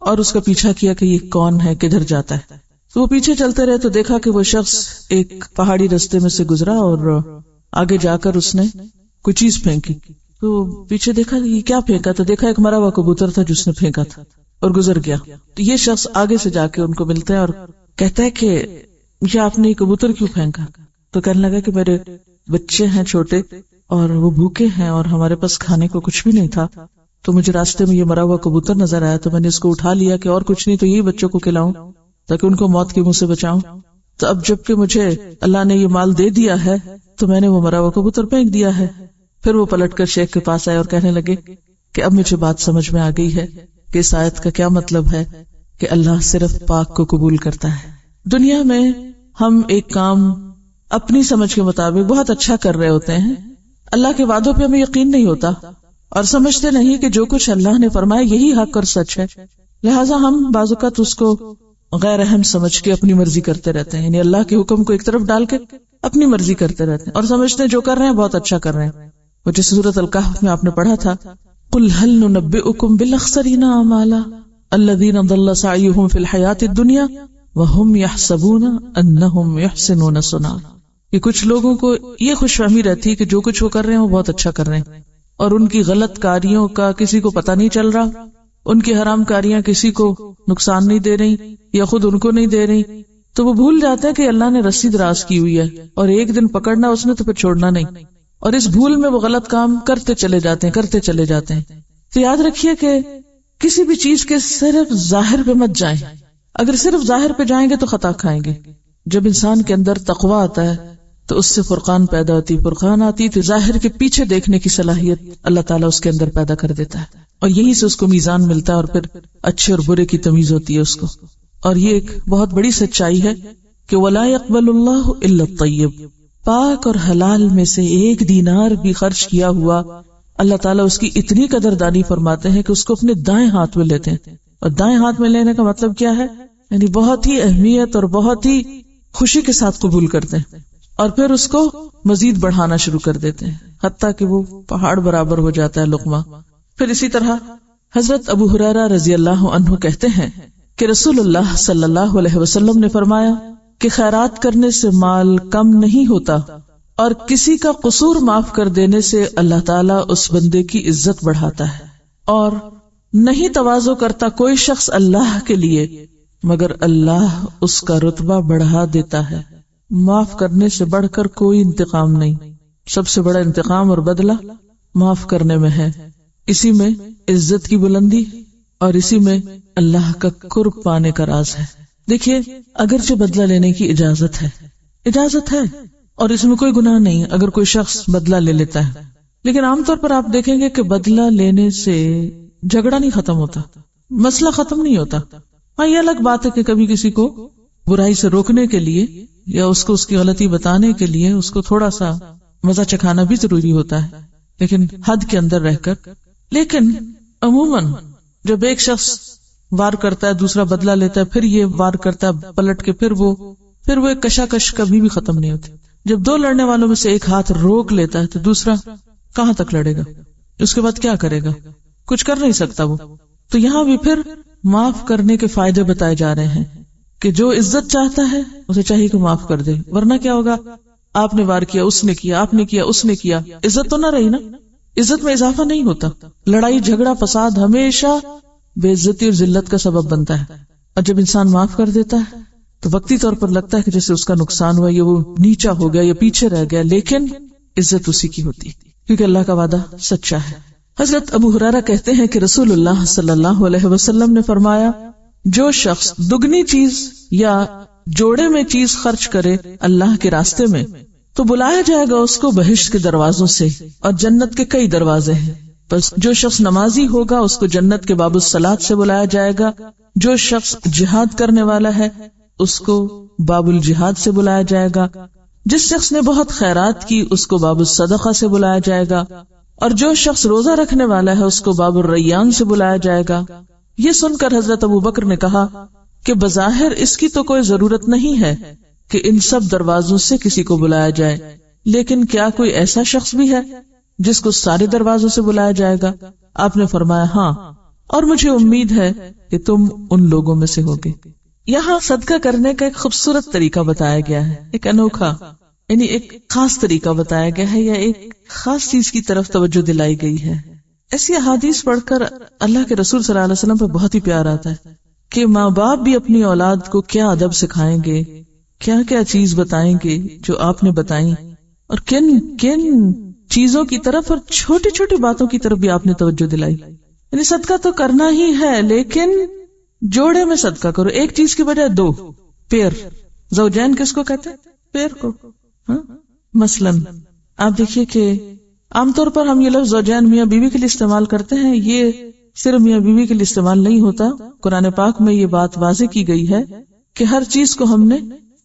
اور اس کا پیچھا کیا کہ یہ کون ہے, کدھر جاتا ہے. تو وہ پیچھے چلتے رہے تو دیکھا کہ وہ شخص ایک پہاڑی رستے میں سے گزرا اور آگے جا کر اس نے کوئی چیز پھینکی. تو پیچھے دیکھا یہ کیا پھینکا, تو دیکھا ایک مرا ہوا کبوتر تھا جس نے پھینکا تھا اور گزر گیا. تو یہ شخص آگے سے جا کے ان کو ملتا ہے اور کہتا ہے کہ یہ آپ نے کبوتر کیوں پھینکا؟ تو کہنے لگا کہ میرے بچے ہیں چھوٹے اور وہ بھوکے ہیں اور ہمارے پاس کھانے کو کچھ بھی نہیں تھا, تو مجھے راستے میں یہ مرا ہوا کبوتر نظر آیا تو میں نے اس کو اٹھا لیا کہ اور کچھ نہیں تو یہی بچوں کو کھلاؤں تاکہ ان کو موت کے منہ سے بچاؤں. تو اب جب کہ مجھے اللہ نے یہ مال دے دیا ہے تو میں نے وہ مرا ہوا کبوتر پھینک دیا ہے. پھر وہ پلٹ کر شیخ کے پاس آئے اور کہنے لگے کہ اب مجھے بات سمجھ میں آ گئی ہے کہ اس آیت کا کیا مطلب ہے کہ اللہ صرف پاک کو قبول کرتا ہے. دنیا میں ہم ایک کام اپنی سمجھ کے مطابق بہت اچھا کر رہے ہوتے ہیں, اللہ کے وعدوں پہ ہمیں یقین نہیں ہوتا اور سمجھتے نہیں کہ جو کچھ اللہ نے فرمایا یہی حق اور سچ ہے, لہٰذا ہم بعض اوقات اس کو غیر اہم سمجھ کے اپنی مرضی کرتے رہتے ہیں, یعنی اللہ کے حکم کو ایک طرف ڈال کے اپنی مرضی کرتے رہتے ہیں اور سمجھتے ہیں جو کر رہے ہیں بہت اچھا کر رہے ہیں. وہ جس سورۃ الکہف میں آپ نے پڑھا تھا قل هل ننبئکم بالاخسرین اعمالا الذین ضل سعیهم فی الحیاۃ الدنیا وهم یحسبون انہم یحسنون صنعا, کہ کچھ لوگوں کو یہ خوش فہمی رہتی کہ جو کچھ وہ کر رہے ہیں وہ بہت اچھا کر رہے ہیں اور ان کی غلط کاریوں کا کسی کو پتہ نہیں چل رہا, ان کی حرام کاریاں کسی کو نقصان نہیں دے رہی یا خود ان کو نہیں دے رہی. تو وہ بھول جاتے ہیں کہ اللہ نے رسی دراز کی ہوئی ہے اور ایک دن پکڑنا اس نے تو پھر چھوڑنا نہیں, اور اس بھول میں وہ غلط کام کرتے چلے جاتے ہیں. تو یاد رکھیے کہ کسی بھی چیز کے صرف ظاہر پہ مت جائیں. اگر صرف ظاہر پہ جائیں گے تو خطا کھائیں گے. جب انسان کے اندر تقوی آتا ہے تو اس سے فرقان پیدا ہوتی, فرقان آتی تو ظاہر کے پیچھے دیکھنے کی صلاحیت اللہ تعالیٰ اس کے اندر پیدا کر دیتا ہے, اور یہی سے اس کو میزان ملتا ہے اور پھر اچھے اور برے کی تمیز ہوتی ہے اس کو. اور یہ ایک بہت بڑی سچائی ہے کہ وَلَا يَقْبَلُ اللَّهُ إِلَّا الطَّيِّبَ, پاک اور حلال میں سے 1 دینار بھی خرچ کیا ہوا اللہ تعالیٰ اس کی اتنی قدردانی فرماتے ہیں کہ اس کو اپنے دائیں ہاتھ میں لیتے ہیں. اور دائیں ہاتھ میں لینے کا مطلب کیا ہے, یعنی بہت ہی اہمیت اور بہت ہی خوشی کے ساتھ قبول کرتے ہیں اور پھر اس کو مزید بڑھانا شروع کر دیتے ہیں حتیٰ کہ وہ پہاڑ برابر ہو جاتا ہے لقمہ. پھر اسی طرح حضرت ابو ہریرہ رضی اللہ عنہ کہتے ہیں کہ رسول اللہ صلی اللہ علیہ وسلم نے فرمایا کہ خیرات کرنے سے مال کم نہیں ہوتا اور کسی کا قصور معاف کر دینے سے اللہ تعالیٰ اس بندے کی عزت بڑھاتا ہے, اور نہیں تواضع کرتا کوئی شخص اللہ کے لیے مگر اللہ اس کا رتبہ بڑھا دیتا ہے. معاف کرنے سے بڑھ کر کوئی انتقام نہیں, سب سے بڑا انتقام اور بدلہ معاف کرنے میں ہے. اسی میں عزت کی بلندی اور اسی میں اللہ کا قرب پانے کا راز ہے. دیکھیے اگرچہ بدلہ لینے کی اجازت ہے اور اس میں کوئی گناہ نہیں اگر کوئی شخص بدلہ لے لیتا ہے, لیکن عام طور پر آپ دیکھیں گے کہ بدلہ لینے سے جھگڑا نہیں ختم ہوتا, مسئلہ ختم نہیں ہوتا. ہاں یہ الگ بات ہے کہ کبھی کسی کو برائی سے روکنے کے لیے یا اس کو اس کی غلطی بتانے کے لیے اس کو تھوڑا سا مزہ چکھانا بھی ضروری ہوتا ہے, لیکن حد کے اندر رہ کر. لیکن عموماً جب ایک شخص وار کرتا ہے دوسرا بدلہ لیتا ہے, پھر یہ وار کرتا ہے پلٹ کے, پھر وہ ایک کشاکش کبھی بھی ختم نہیں ہوتی. جب 2 لڑنے والوں میں سے ایک ہاتھ روک لیتا ہے تو دوسرا کہاں تک لڑے گا, اس کے بعد کیا کرے گا, کچھ کر نہیں سکتا وہ. تو یہاں بھی پھر معاف کرنے کے فائدے بتائے جا رہے ہیں کہ جو عزت چاہتا ہے اسے چاہیے کہ معاف کر دے, ورنہ کیا ہوگا آپ نے وار کیا، اس نے کیا، آپ نے کیا، اس نے کیا، عزت تو نہ رہی نا. عزت میں اضافہ نہیں ہوتا. لڑائی جھگڑا فساد ہمیشہ بے عزتی اور ذلت کا سبب بنتا ہے. اور جب انسان معاف کر دیتا ہے تو وقتی طور پر لگتا ہے کہ جیسے اس کا نقصان ہوا یا وہ نیچا ہو گیا یا پیچھے رہ گیا، لیکن عزت اسی کی ہوتی کیونکہ اللہ کا وعدہ سچا ہے. حضرت ابو ہریرہ کہتے ہیں کہ رسول اللہ صلی اللہ علیہ وسلم نے فرمایا، جو شخص دگنی چیز یا جوڑے میں چیز خرچ کرے اللہ کے راستے میں تو بلایا جائے گا اس کو بہشت کے دروازوں سے، اور جنت کے کئی دروازے ہیں. بس جو شخص نمازی ہوگا اس کو جنت کے باب الصلاۃ سے بلایا جائے گا. جو شخص جہاد کرنے والا ہے اس کو باب الجہاد سے بلایا جائے گا. جس شخص نے بہت خیرات کی اس کو باب الصدقہ سے بلایا جائے گا. اور جو شخص روزہ رکھنے والا ہے اس کو باب الریان سے بلایا جائے گا. یہ سن کر حضرت ابو بکر نے کہا کہ بظاہر اس کی تو کوئی ضرورت نہیں ہے کہ ان سب دروازوں سے کسی کو بلایا جائے، لیکن کیا کوئی ایسا شخص بھی ہے جس کو سارے دروازوں سے بلایا جائے گا؟ آپ نے فرمایا ہاں، اور مجھے امید ہے کہ تم ان لوگوں میں سے ہوگے. یہاں صدقہ کرنے کا ایک خوبصورت طریقہ بتایا گیا ہے، ایک انوکھا، یعنی ایک خاص طریقہ بتایا گیا ہے یا ایک خاص چیز کی طرف توجہ دلائی گئی ہے. ایسی احادیث پڑھ کر اللہ کے رسول صلی اللہ علیہ وسلم پہ بہت ہی پیار آتا ہے کہ ماں باپ بھی اپنی اولاد کو کیا ادب سکھائیں گے، کیا کیا چیز بتائیں گے جو آپ نے بتائیں، اور کن کن چیزوں کی طرف اور چھوٹی چھوٹی باتوں کی طرف بھی آپ نے توجہ دلائی. یعنی صدقہ تو کرنا ہی ہے، لیکن جوڑے میں صدقہ کرو، ایک چیز کی بجائے دو. پیر، زوجین کس کو کہتے ہیں؟ پیر کو. مثلاً آپ دیکھیے کہ عام طور پر ہم یہ لفظ زوجین میاں بیوی کے لیے استعمال کرتے ہیں، یہ صرف میاں بیوی کے لیے استعمال نہیں ہوتا. قرآن پاک میں یہ بات واضح کی گئی ہے کہ ہر چیز کو ہم نے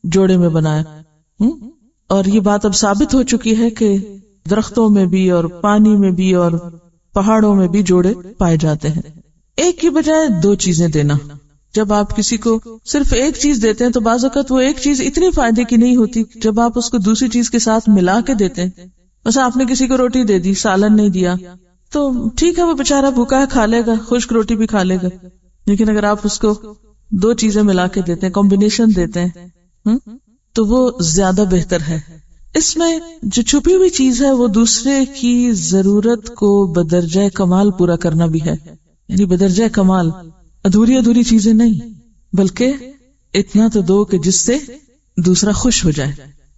جوڑے میں بنایا. اور یہ بات اب ثابت ہو چکی ہے کہ درختوں میں بھی اور پانی میں بھی اور پہاڑوں میں بھی جوڑے پائے جاتے ہیں. ایک کی بجائے دو چیزیں دینا. جب آپ کسی کو صرف ایک چیز دیتے ہیں تو بعض اوقات وہ ایک چیز اتنی فائدے کی نہیں ہوتی. جب آپ اس کو دوسری چیز کے ساتھ ملا کے دیتے ہیں، بس آپ نے کسی کو روٹی دے دی، سالن نہیں دیا، تو ٹھیک ہے وہ بےچارا بھوکا ہے، کھا لے گا، خشک روٹی بھی کھا لے گا. لیکن اگر آپ اس کو دو چیزیں ملا کے دیتے ہیں، کمبینیشن دیتے ہیں، تو وہ زیادہ بہتر ہے. اس میں جو چھپی ہوئی چیز ہے وہ دوسرے کی ضرورت کو بدرجہ کمال پورا کرنا بھی ہے. یعنی بدرجہ کمال، ادھوری ادھوری چیزیں نہیں، بلکہ اتنا تو دو کہ جس سے دوسرا خوش ہو جائے.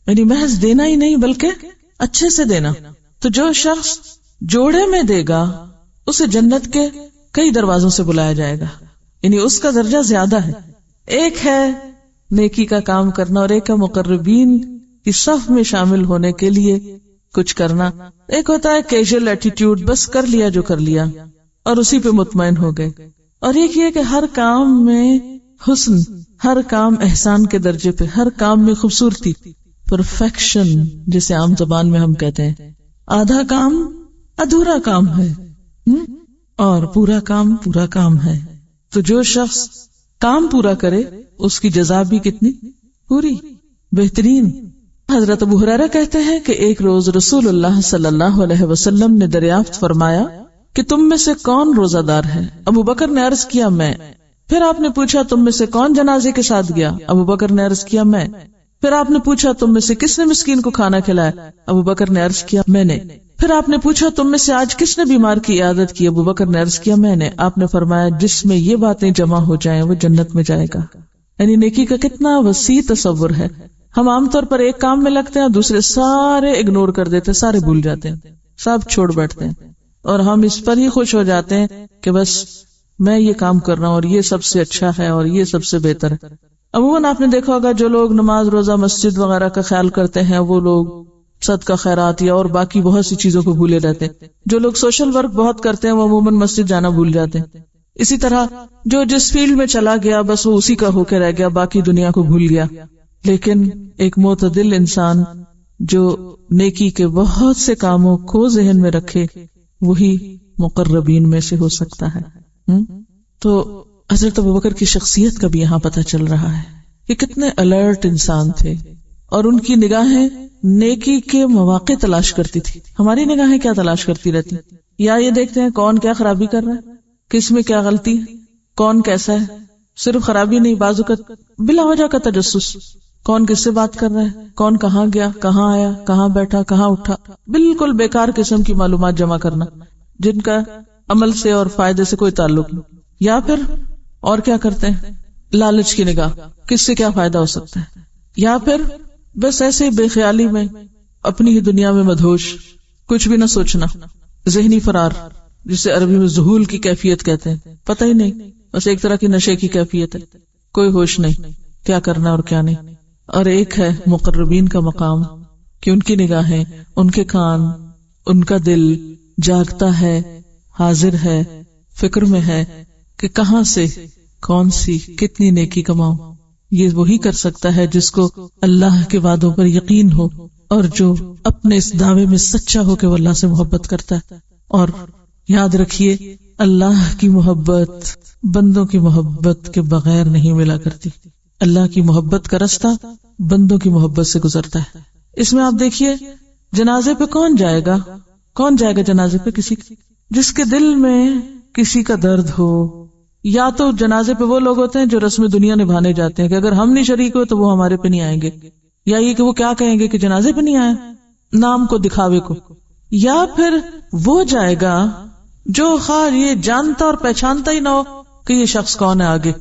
یعنی محض دینا ہی نہیں بلکہ اچھے سے دینا. تو جو شخص جوڑے میں دے گا اسے جنت کے کئی دروازوں سے بلایا جائے گا. یعنی اس کا درجہ زیادہ ہے. ایک ہے نیکی کا کام کرنا اور ایک ہے مقربین کی صف میں شامل ہونے کے لیے کچھ کرنا. ایک ہوتا ہے کیجول ایٹیٹیوڈ، بس کر لیا جو کر لیا اور اسی پہ مطمئن ہو گئے. اور ایک یہ کہ ہر کام میں حسن، ہر کام احسان کے درجے پہ، ہر کام میں خوبصورتی، پرفیکشن جسے عام زبان میں ہم کہتے ہیں. آدھا کام ادھورا کام ہے اور پورا کام پورا کام ہے. تو جو شخص کام پورا کرے اس کی جزا بھی کتنی پوری، بہترین. حضرت ابو ہریرہ کہتے ہیں کہ ایک روز رسول اللہ صلی اللہ علیہ وسلم نے دریافت فرمایا کہ تم میں سے کون روزہ دار ہے؟ ابو بکر نے عرض کیا میں. پھر آپ نے پوچھا تم میں سے کون جنازے کے ساتھ گیا؟ ابو بکر نے عرض کیا میں. پھر آپ نے پوچھا تم میں سے کس نے مسکین کو کھانا کھلایا؟ ابو بکر نے عرض کیا میں نے. پھر آپ نے پوچھا تم میں سے آج کس نے بیمار کی عیادت کی؟ ابو بکر نے عرض کیا میں نے. آپ نے فرمایا جس میں یہ باتیں جمع ہو جائیں وہ جنت میں جائے گا. یعنی نیکی کا کتنا وسیع تصور ہے. ہم عام طور پر ایک کام میں لگتے ہیں، دوسرے سارے اگنور کر دیتے ہیں، سارے بھول جاتے ہیں، سب چھوڑ بیٹھتے ہیں، اور ہم اس پر ہی خوش ہو جاتے ہیں کہ بس میں یہ کام کر رہا ہوں اور یہ سب سے اچھا ہے اور یہ سب سے بہتر ہے. عموماً آپ نے دیکھا ہوگا جو لوگ نماز روزہ مسجد وغیرہ کا خیال کرتے ہیں وہ لوگ صدقہ خیرات یا اور باقی بہت سی چیزوں کو بھولے رہتے ہیں. جو لوگ سوشل ورک بہت کرتے ہیں وہ عموماً مسجد جانا بھول جاتے ہیں. اسی طرح جو جس فیلڈ میں چلا گیا بس وہ اسی کا ہو کے رہ گیا، باقی دنیا کو بھول گیا. لیکن ایک معتدل انسان جو نیکی کے بہت سے کاموں کو ذہن میں رکھے وہی مقربین میں سے ہو سکتا ہے. تو حضرت ابوبکر کی شخصیت کا بھی یہاں پتہ چل رہا ہے کہ کتنے الرٹ انسان تھے اور ان کی نگاہیں نیکی کے مواقع تلاش کرتی تھی. ہماری نگاہیں کیا تلاش کرتی رہتی؟ یا یہ دیکھتے ہیں کون کیا خرابی کر رہا ہے، کس میں کیا غلطی ہے، کون کیسا ہے. صرف خرابی نہیں، بعض اوقات بلا وجہ کا تجسس. کون کس سے بات کر رہا ہے، کون کہاں گیا، کہاں آیا، کہاں بیٹھا، کہاں اٹھا، بالکل بیکار قسم کی معلومات جمع کرنا جن کا عمل سے اور فائدے سے کوئی تعلق نہیں. یا پھر اور کیا کرتے ہیں، لالچ کی نگاہ، کس سے کیا فائدہ ہو سکتا ہے. یا پھر بس ایسے بے خیالی میں اپنی ہی دنیا میں مدہوش، کچھ بھی نہ سوچنا، ذہنی فرار، جسے عربی میں ذہول کی کیفیت کہتے ہیں. پتہ ہی نہیں، بس ایک طرح کی نشے کی کیفیت ہے، کوئی ہوش نہیں کیا کرنا اور کیا نہیں. اور ایک ہے مقربین کا مقام کہ ان کی نگاہیں، ان کے کان، ان کا دل جاگتا ہے، حاضر ہے، فکر میں ہے کہ کہاں سے کون سی کتنی نیکی کماؤں. یہ وہی کر سکتا ہے جس کو اللہ کے وعدوں پر یقین ہو اور جو اپنے اس دعوے میں سچا ہو کہ وہ اللہ سے محبت کرتا ہے. اور یاد رکھیے اللہ کی محبت بندوں کی محبت کے بغیر نہیں ملا کرتی. اللہ کی محبت کا رستہ بندوں کی محبت سے گزرتا ہے. اس میں آپ دیکھیے جنازے پہ کون جائے گا جنازے پہ؟ کسی جس کے دل میں کسی کا درد ہو. یا تو جنازے پہ وہ لوگ ہوتے ہیں جو رسم دنیا نبھانے جاتے ہیں کہ اگر ہم نہیں شریک ہوئے تو وہ ہمارے پہ نہیں آئیں گے، یا یہ کہ وہ کیا کہیں گے کہ جنازے پہ نہیں آئے، نام کو دکھاوے کو. یا پھر وہ جائے گا جو خواہ یہ جانتا اور پہچانتا ہی نہ ہو کہ یہ شخص کون ہے آگے،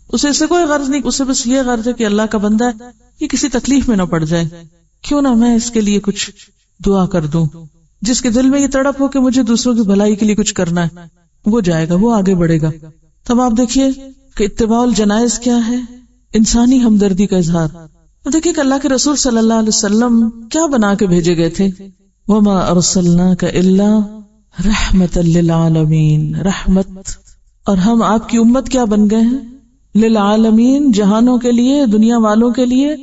اسے اس سے کوئی غرض نہیں، اسے بس یہ غرض ہے کہ اللہ کا بندہ ہے، یہ کسی تکلیف میں نہ پڑ جائے، کیوں نہ میں اس کے لیے کچھ دعا کر دوں. جس کے دل میں یہ تڑپ ہو کہ مجھے دوسروں کی بھلائی کے لیے کچھ کرنا ہے، وہ جائے گا، وہ آگے بڑھے گا. تب آپ دیکھیے کہ اتباع الجنائز کیا ہے؟ انسانی ہمدردی کا اظہار. دیکھیے کہ اللہ کے رسول صلی اللہ علیہ وسلم کیا بنا کے بھیجے گئے تھے؟ وَمَا أَرْسَلْنَاكَ إِلَّا رَحْمَةً لِّلْعَالَمِينَ، رحمت. اور ہم آپ کی امت کیا بن گئے ہیں؟ للعالمین، جہانوں کے لیے، دنیا والوں کے لیے،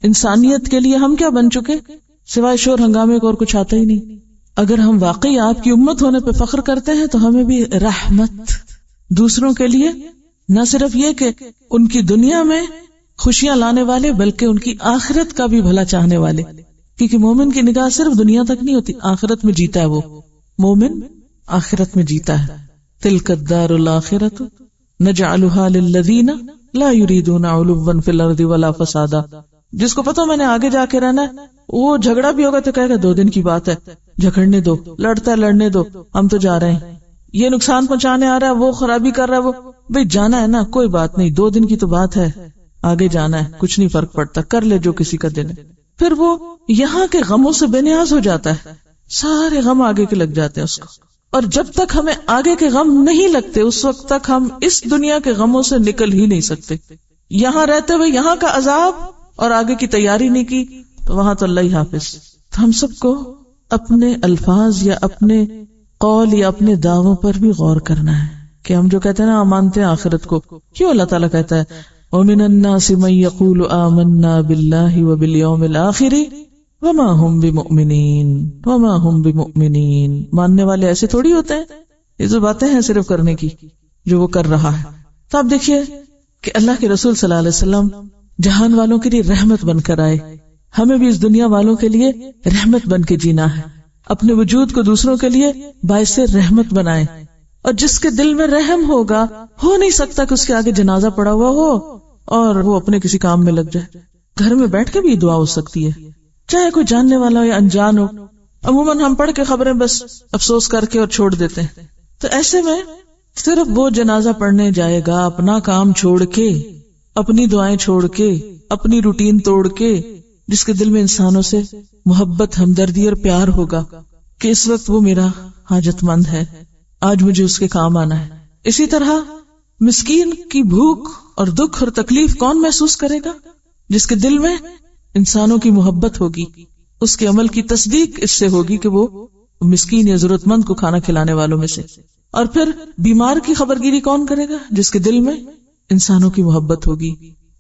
انسانیت کے لیے. ہم کیا بن چکے؟ سوائے شور ہنگامے کو اور کچھ آتا ہی نہیں. اگر ہم واقعی آپ کی امت ہونے پہ فخر کرتے ہیں تو ہمیں بھی رحمت، دوسروں کے لیے، نہ صرف یہ کہ ان کی دنیا میں خوشیاں لانے والے بلکہ ان کی آخرت کا بھی بھلا چاہنے والے. کیونکہ مومن کی نگاہ صرف دنیا تک نہیں ہوتی، آخرت میں جیتا ہے. وہ مومن آخرت میں جیتا ہے. تلک الدار الآخرۃ نجعلها للذین لا یریدون علوا فی الارض ولا فسادا. جس کو پتا میں نے آگے جا کے رہنا ہے، وہ جھگڑا بھی ہوگا تو کہے گا 2 دن کی بات ہے، جھگڑنے دو، لڑتا ہے لڑنے دو، ہم تو جا رہے ہیں. یہ نقصان پہنچانے آ رہا ہے، وہ خرابی کر رہا ہے، وہ بھئی جانا ہے نا، کوئی بات نہیں، 2 دن کی تو بات ہے، آگے جانا ہے، کچھ نہیں فرق پڑتا، کر لے جو کسی کا دل ہے. پھر وہ یہاں کے غموں سے بے نیاز ہو جاتا ہے، سارے غم آگے کے لگ جاتے ہیں اس کو. اور جب تک ہمیں آگے کے غم نہیں لگتے اس وقت تک ہم اس دنیا کے غموں سے نکل ہی نہیں سکتے. یہاں رہتے ہوئے یہاں کا عذاب اور آگے کی تیاری نہیں کی تو وہاں تو اللہ ہی حافظ. تو ہم سب کو اپنے الفاظ یا اپنے قول یا اپنے دعووں پر بھی غور کرنا ہے کہ ہم جو کہتے ہیں نا مانتے ہیں آخرت کو، کیوں اللہ تعالیٰ کہتا ہے وَمِنَ النَّاسِ مَن يَقُولُ آمَنَّا بِاللَّهِ وَبِالْيَوْمِ الْآخِرِ وَمَا هُمْ بِمُؤْمِنِينَ وَمَا هُمْ بِمُؤْمِنِينَ. ماننے والے ایسے تھوڑی ہوتے ہیں، یہ جو باتیں ہیں صرف کرنے کی جو وہ کر رہا ہے. تو آپ دیکھیے کہ اللہ کے رسول صلی اللہ علیہ وسلم جہان والوں کے لیے رحمت بن کر آئے. ہمیں بھی اس دنیا والوں کے لیے رحمت بن کے جینا ہے، اپنے وجود کو دوسروں کے لیے باعث رحمت بنائے. اور جس کے دل میں رحم ہوگا، ہو نہیں سکتا کہ اس کے آگے جنازہ پڑا ہوا ہو اور وہ اپنے کسی کام میں لگ جائے. گھر میں بیٹھ کے بھی دعا ہو سکتی ہے، چاہے کوئی جاننے والا ہو یا انجان ہو. عموماً ہم پڑھ کے خبریں بس افسوس کر کے اور چھوڑ دیتے ہیں. تو ایسے میں صرف وہ جنازہ پڑھنے جائے گا اپنا کام چھوڑ کے، اپنی دعائیں چھوڑ کے، اپنی روٹین توڑ کے، جس کے دل میں انسانوں سے محبت، ہمدردی اور پیار ہوگا کہ اس وقت وہ میرا حاجت مند ہے، آج مجھے اس کے کام آنا ہے. اسی طرح مسکین کی بھوک اور دکھ اور تکلیف کون محسوس کرے گا؟ جس کے دل میں انسانوں کی محبت ہوگی، اس کے عمل کی تصدیق اس سے ہوگی کہ وہ مسکین یا ضرورت مند کو کھانا کھلانے والوں میں سے. اور پھر بیمار کی خبرگیری کون کرے گا؟ جس کے دل میں انسانوں کی محبت ہوگی.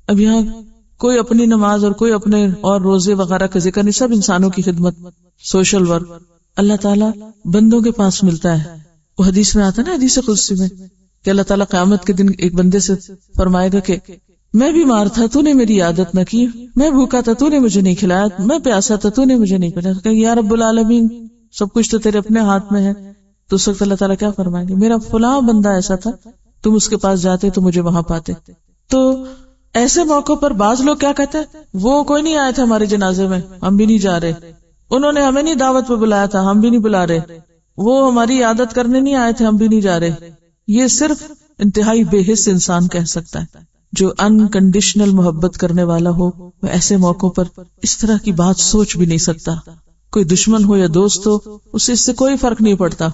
اب یہاں کوئی اپنی نماز اور کوئی اپنے اور روزے وغیرہ کا ذکر نہیں، سب انسانوں کی خدمت، سوشل ورک اللہ تعالیٰ بندوں کے پاس ملتا ہے. وہ حدیث میں آتا ہے نا، حدیث قدسی میں، کہ اللہ تعالیٰ قیامت کے دن ایک بندے سے فرمائے گا کہ میں بیمار تھا، تو نے میری عادت نہ کی، میں بھوکا تھا، تو نے مجھے نہیں کھلایا، میں پیاسا تھا، تو نے مجھے نہیں پلایا. کہ یا رب العالمین، سب کچھ تو تیرے اپنے ہاتھ میں ہے. تو اس وقت اللہ تعالیٰ کیا فرمائیں گے؟ میرا فلاں بندہ ایسا تھا، تم اس کے پاس جاتے تو مجھے وہاں پاتے. تو ایسے موقع پر بعض لوگ کیا کہتے ہیں، وہ کوئی نہیں آئے تھے ہمارے جنازے میں، ہم بھی نہیں جا رہے، انہوں نے ہمیں نہیں دعوت پہ بلایا تھا، ہم بھی نہیں بلا رہے، وہ ہماری عادت کرنے نہیں آئے تھے، ہم بھی نہیں جا رہے. یہ صرف انتہائی بے حس انسان کہہ سکتا ہے. جو انکنڈیشنل محبت کرنے والا ہو وہ ایسے موقعوں پر اس طرح کی بات سوچ بھی نہیں سکتا. کوئی دشمن ہو یا دوست ہو، اسے اس سے کوئی فرق نہیں پڑتا،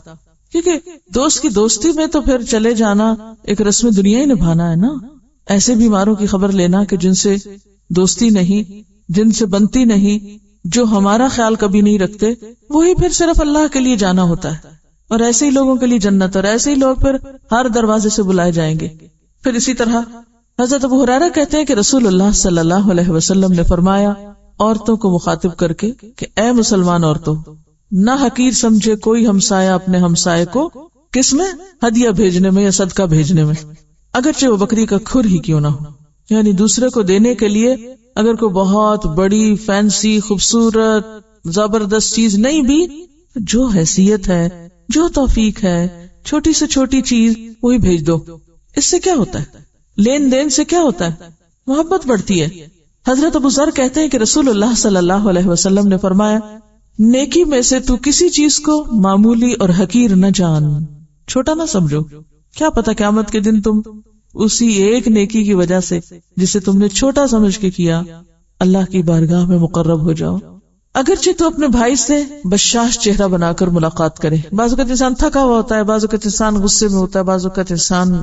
کیونکہ دوست کی دوستی میں تو پھر چلے جانا ایک رسم دنیا ہی نبھانا ہے نا. ایسے بیماروں کی خبر لینا کہ جن سے دوستی نہیں، جن سے بنتی نہیں، جو ہمارا خیال کبھی نہیں رکھتے، وہی پھر صرف اللہ کے لیے جانا ہوتا ہے. اور ایسے ہی لوگوں کے لیے جنت، اور ایسے ہی لوگ پھر ہر دروازے سے بلائے جائیں گے. پھر اسی طرح حضرت ابو ہریرہ کہتے ہیں کہ رسول اللہ صلی اللہ علیہ وسلم نے فرمایا عورتوں کو مخاطب کر کے کہ اے مسلمان عورتوں، نہ حقیر سمجھے کوئی ہمسایہ اپنے ہمسائے کو کس میں؟ ہدیہ بھیجنے میں یا صدقہ بھیجنے میں، اگرچہ وہ بکری کا کھر ہی کیوں نہ ہو. یعنی دوسرے کو دینے کے لیے اگر کوئی بہت بڑی فینسی خوبصورت زبردست چیز نہیں بھی، جو حیثیت ہے، جو توفیق ہے، چھوٹی سے چھوٹی چیز وہی بھیج دو. اس سے کیا ہوتا ہے؟ لین دین سے کیا ہوتا ہے؟ محبت بڑھتی ہے. حضرت ابو ذر کہتے ہیں کہ رسول اللہ صلی اللہ علیہ وسلم نے فرمایا نیکی میں سے تو کسی چیز کو معمولی اور حقیر نہ جان، چھوٹا نہ سمجھو. کیا پتا قیامت کے دن تم اسی ایک نیکی کی وجہ سے جسے تم نے چھوٹا سمجھ کے کیا اللہ کی بارگاہ میں مقرب ہو جاؤ. اگرچہ تو اپنے بھائی سے بشاش چہرہ بنا کر ملاقات کرے. بعض اوقات انسان تھکا ہوا ہوتا ہے، بعض اوقات انسان غصے میں ہوتا ہے، بعض اوقات انسان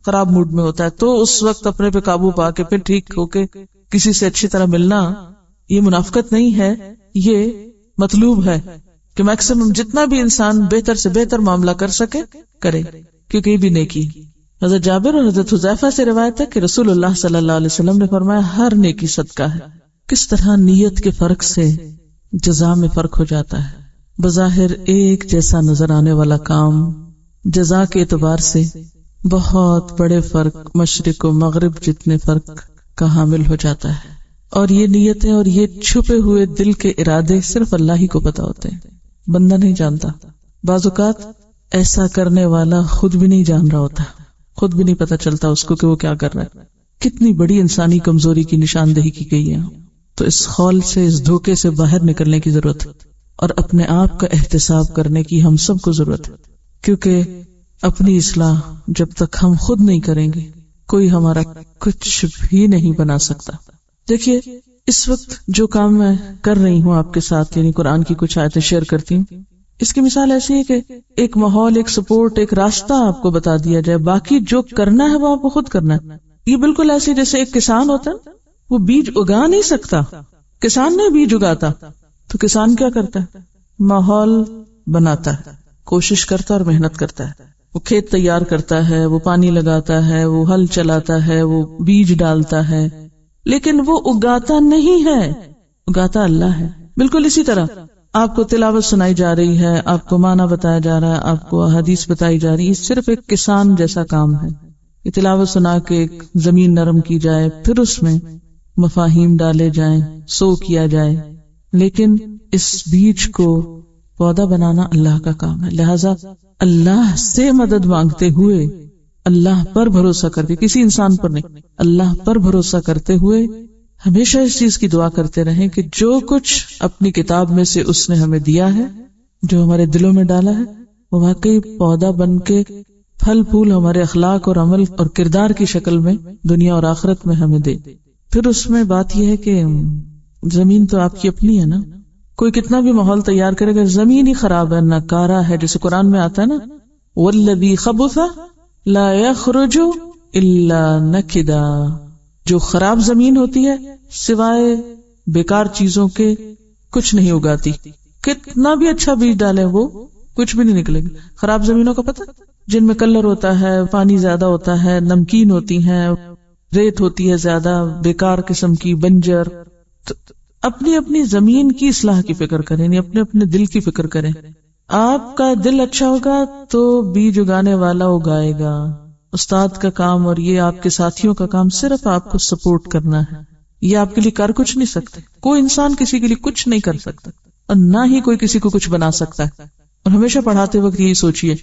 خراب موڈ میں ہوتا ہے، تو اس وقت اپنے پہ قابو پا کے پھر ٹھیک ہو کے کسی سے اچھی طرح ملنا، یہ منافقت نہیں ہے، یہ مطلوب ہے کہ میکسیمم جتنا بھی انسان بہتر سے بہتر معاملہ کر سکے کرے، کیونکہ یہ بھی نیکی. حضرت جابر اور حضرت حذیفہ سے روایت ہے کہ رسول اللہ صلی اللہ علیہ وسلم نے فرمایا ہر نیکی صدقہ ہے. کس طرح نیت کے فرق سے جزا میں فرق ہو جاتا ہے. بظاہر ایک جیسا نظر آنے والا کام جزا کے اعتبار سے بہت بڑے فرق، مشرق و مغرب جتنے فرق کا حامل ہو جاتا ہے. اور یہ نیتیں اور یہ چھپے ہوئے دل کے ارادے صرف اللہ ہی کو پتا ہوتے ہیں، بندہ نہیں جانتا. بعض اوقات ایسا کرنے والا خود بھی نہیں جان رہا ہوتا، خود بھی نہیں پتا چلتا اس کو کہ وہ کیا کر رہا ہے. کتنی بڑی انسانی کمزوری کی نشاندہی کی گئی ہے. تو اس خول سے، اس دھوکے سے باہر نکلنے کی ضرورت ہے، اور اپنے آپ کا احتساب کرنے کی ہم سب کو ضرورت ہے. کیونکہ اپنی اصلاح جب تک ہم خود نہیں کریں گے کوئی ہمارا کچھ بھی نہیں بنا سکتا. دیکھیے اس وقت جو کام میں کر رہی ہوں آپ کے ساتھ، یعنی قرآن کی کچھ آیتیں شیئر کرتی ہوں، اس کی مثال ایسی ہے کہ ایک ماحول، ایک سپورٹ، ایک راستہ آپ کو بتا دیا جائے، باقی جو کرنا ہے وہ آپ کو خود کرنا ہے. یہ بالکل ایسے جیسے ایک کسان ہوتا ہے، وہ بیج اگا نہیں سکتا، کسان نہیں بیج اگاتا، تو کسان کیا کرتا ہے؟ ماحول بناتا ہے، کوشش کرتا اور محنت کرتا ہے، وہ کھیت تیار کرتا ہے، وہ پانی لگاتا ہے، وہ ہل چلاتا ہے، وہ بیج ڈالتا ہے، لیکن وہ اگاتا نہیں ہے، اگاتا اللہ ہے. بالکل اسی طرح آپ کو تلاوت سنائی جا رہی ہے، آپ کو معنی بتایا جا رہا ہے، آپ کو حدیث بتائی جا رہی ہے، صرف ایک کسان جیسا کام ہے. یہ تلاوت سنا کے ایک زمین نرم کی جائے، پھر اس میں مفاہیم ڈالے جائیں، سو کیا جائے، لیکن اس بیج کو پودا بنانا اللہ کا کام ہے. لہذا اللہ سے مدد مانگتے ہوئے، اللہ پر بھروسہ کرتے، کسی انسان پر نہیں، اللہ پر بھروسہ کرتے ہوئے ہمیشہ اس چیز کی دعا کرتے رہیں کہ جو کچھ اپنی کتاب میں سے اس نے ہمیں دیا ہے، جو ہمارے دلوں میں ڈالا ہے، وہ واقعی پودا بن کے پھل پھول ہمارے اخلاق اور عمل اور کردار کی شکل میں دنیا اور آخرت میں ہمیں دے. پھر اس میں بات یہ ہے کہ زمین تو آپ کی اپنی ہے نا، کوئی کتنا بھی ماحول تیار کرے گا، زمین ہی خراب ہے، ناکارہ ہے، جیسے قرآن میں آتا ہے نا والذی خبث لا یخرج الا نکدا، جو خراب زمین ہوتی ہے سوائے بیکار چیزوں کے کچھ نہیں اگاتی. کتنا بھی اچھا بیج ڈالے وہ کچھ بھی نہیں نکلے گا. خراب زمینوں کا پتہ، جن میں کلر ہوتا ہے، پانی زیادہ ہوتا ہے، نمکین ہوتی ہیں، ریت ہوتی ہے زیادہ، بیکار قسم کی، بنجر. تو اپنی اپنی زمین کی اصلاح کی فکر کریں، یعنی اپنے اپنے دل کی فکر کریں. آپ کا دل اچھا ہوگا تو بیج اگانے والا اگائے گا. استاد کا کام اور یہ آپ کے ساتھیوں کا کام صرف آپ کو سپورٹ کرنا ہے. یہ آپ کے لیے کر کچھ نہیں سکتے. کوئی انسان کسی کے لیے کچھ نہیں کر سکتا، اور نہ ہی کوئی کسی کو کچھ بنا سکتا ہے. اور ہمیشہ پڑھاتے وقت یہی سوچئے،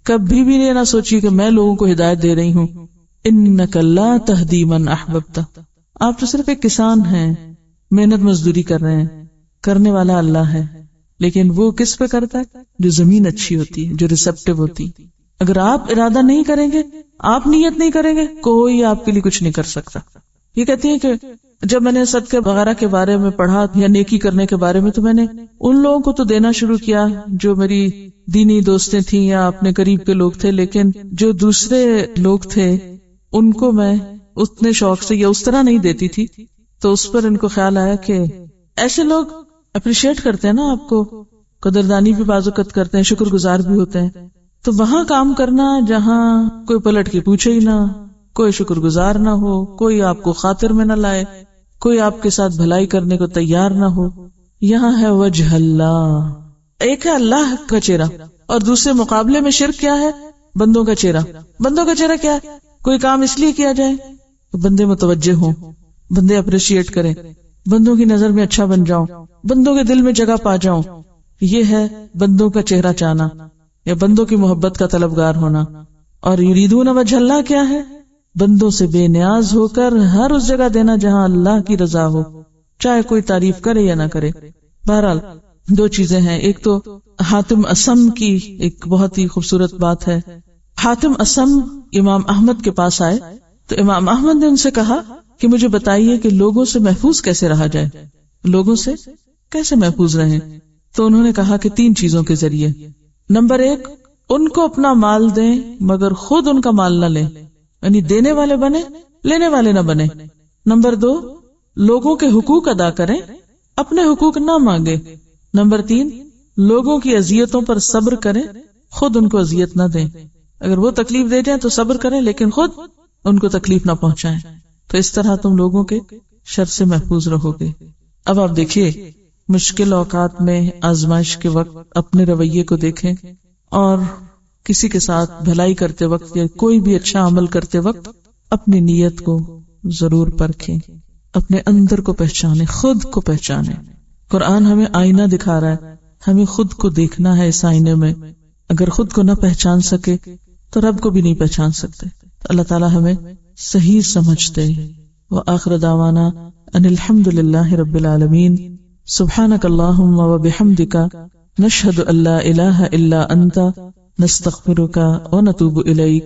کبھی بھی یہ نہ سوچئے کہ میں لوگوں کو ہدایت دے رہی ہوں. انک لا تہدی من احببت، آپ تو صرف ایک کسان ہیں، محنت مزدوری کر رہے ہیں، کرنے والا اللہ ہے، لیکن وہ کس پہ کرتا ہے؟ جو زمین اچھی ہوتی ہے، جو ریسپٹیو ہوتی. اگر آپ ارادہ نہیں کریں گے، آپ نیت نہیں کریں گے، کوئی آپ کے لیے کچھ نہیں کر سکتا. یہ کہتی ہیں کہ جب میں نے صدقے وغیرہ کے بارے میں پڑھا یا نیکی کرنے کے بارے میں، تو میں نے ان لوگوں کو تو دینا شروع کیا جو میری دینی دوستیں تھیں یا اپنے قریب کے لوگ تھے، لیکن جو دوسرے لوگ تھے ان کو میں اتنے شوق سے یا اس طرح نہیں دیتی تھی. تو اس پر ان کو خیال آیا کہ ایسے لوگ اپریشیٹ کرتے ہیں نا آپ کو، قدردانی بھی بعض اوقات کرتے ہیں، شکر گزار بھی ہوتے ہیں. تو وہاں کام کرنا جہاں کوئی پلٹ کے پوچھے ہی نہ، کوئی شکر گزار نہ ہو، کوئی آپ کو خاطر میں نہ لائے، کوئی آپ کے ساتھ بھلائی کرنے کو تیار نہ ہو، یہاں ہے وجہ اللہ. ایک ہے اللہ کا چہرہ، اور دوسرے مقابلے میں شرک کیا ہے؟ بندوں کا چہرہ. بندوں کا چہرہ کیا ہے؟ کوئی کام اس لیے کیا جائے کہ بندے متوجہ ہوں، بندے اپریشیٹ کریں، بندوں کی نظر میں اچھا بن جاؤں، بندوں کے دل میں جگہ پا جاؤں. یہ ہے بندوں کا چہرہ چاہنا یا بندوں کی محبت کا طلبگار ہونا. اور یریدون وجہ اللہ کیا ہے؟ بندوں سے بے نیاز ہو کر ہر اس جگہ دینا جہاں اللہ کی رضا ہو، چاہے کوئی تعریف کرے یا نہ کرے. بہرحال دو چیزیں ہیں. ایک تو حاتم اسم کی ایک بہت ہی خوبصورت بات ہے. حاتم اسم امام احمد کے پاس آئے تو امام احمد نے ان سے کہا کہ مجھے بتائیے کہ لوگوں سے محفوظ کیسے رہا جائے، لوگوں سے کیسے محفوظ رہیں. تو انہوں نے کہا کہ 3 چیزوں کے ذریعے. نمبر 1، ان کو اپنا مال دیں مگر خود ان کا مال نہ لیں، یعنی دینے والے بنے، لینے والے نہ بنے. نمبر 2، لوگوں کے حقوق ادا کریں، اپنے حقوق نہ مانگے. نمبر 3، لوگوں کی اذیتوں پر صبر کریں، خود ان کو اذیت نہ دیں. اگر وہ تکلیف دے جائیں تو صبر کریں لیکن خود ان کو تکلیف نہ پہنچائیں. تو اس طرح تم لوگوں کے شر سے محفوظ رہو گے. اب آپ دیکھیے مشکل اوقات میں، آزمائش کے وقت اپنے رویے کو دیکھیں، اور کسی کے ساتھ بھلائی کرتے وقت یا کوئی بھی اچھا عمل کرتے وقت اپنی نیت کو ضرور پرکھیں، اپنے اندر کو پہچانیں، خود کو پہچانیں. قرآن ہمیں آئینہ دکھا رہا ہے، ہمیں خود کو دیکھنا ہے اس آئینے میں. اگر خود کو نہ پہچان سکے تو رب کو بھی نہیں پہچان سکتے. اللہ تعالی ہمیں صحیح سمجھ دے. وآخر دعوانا ان الحمد للہ رب العالمین. سبحانک اللہم وبحمدک، نشہد ان لا الہ الا انت، نستغفرک ونتوب الیک.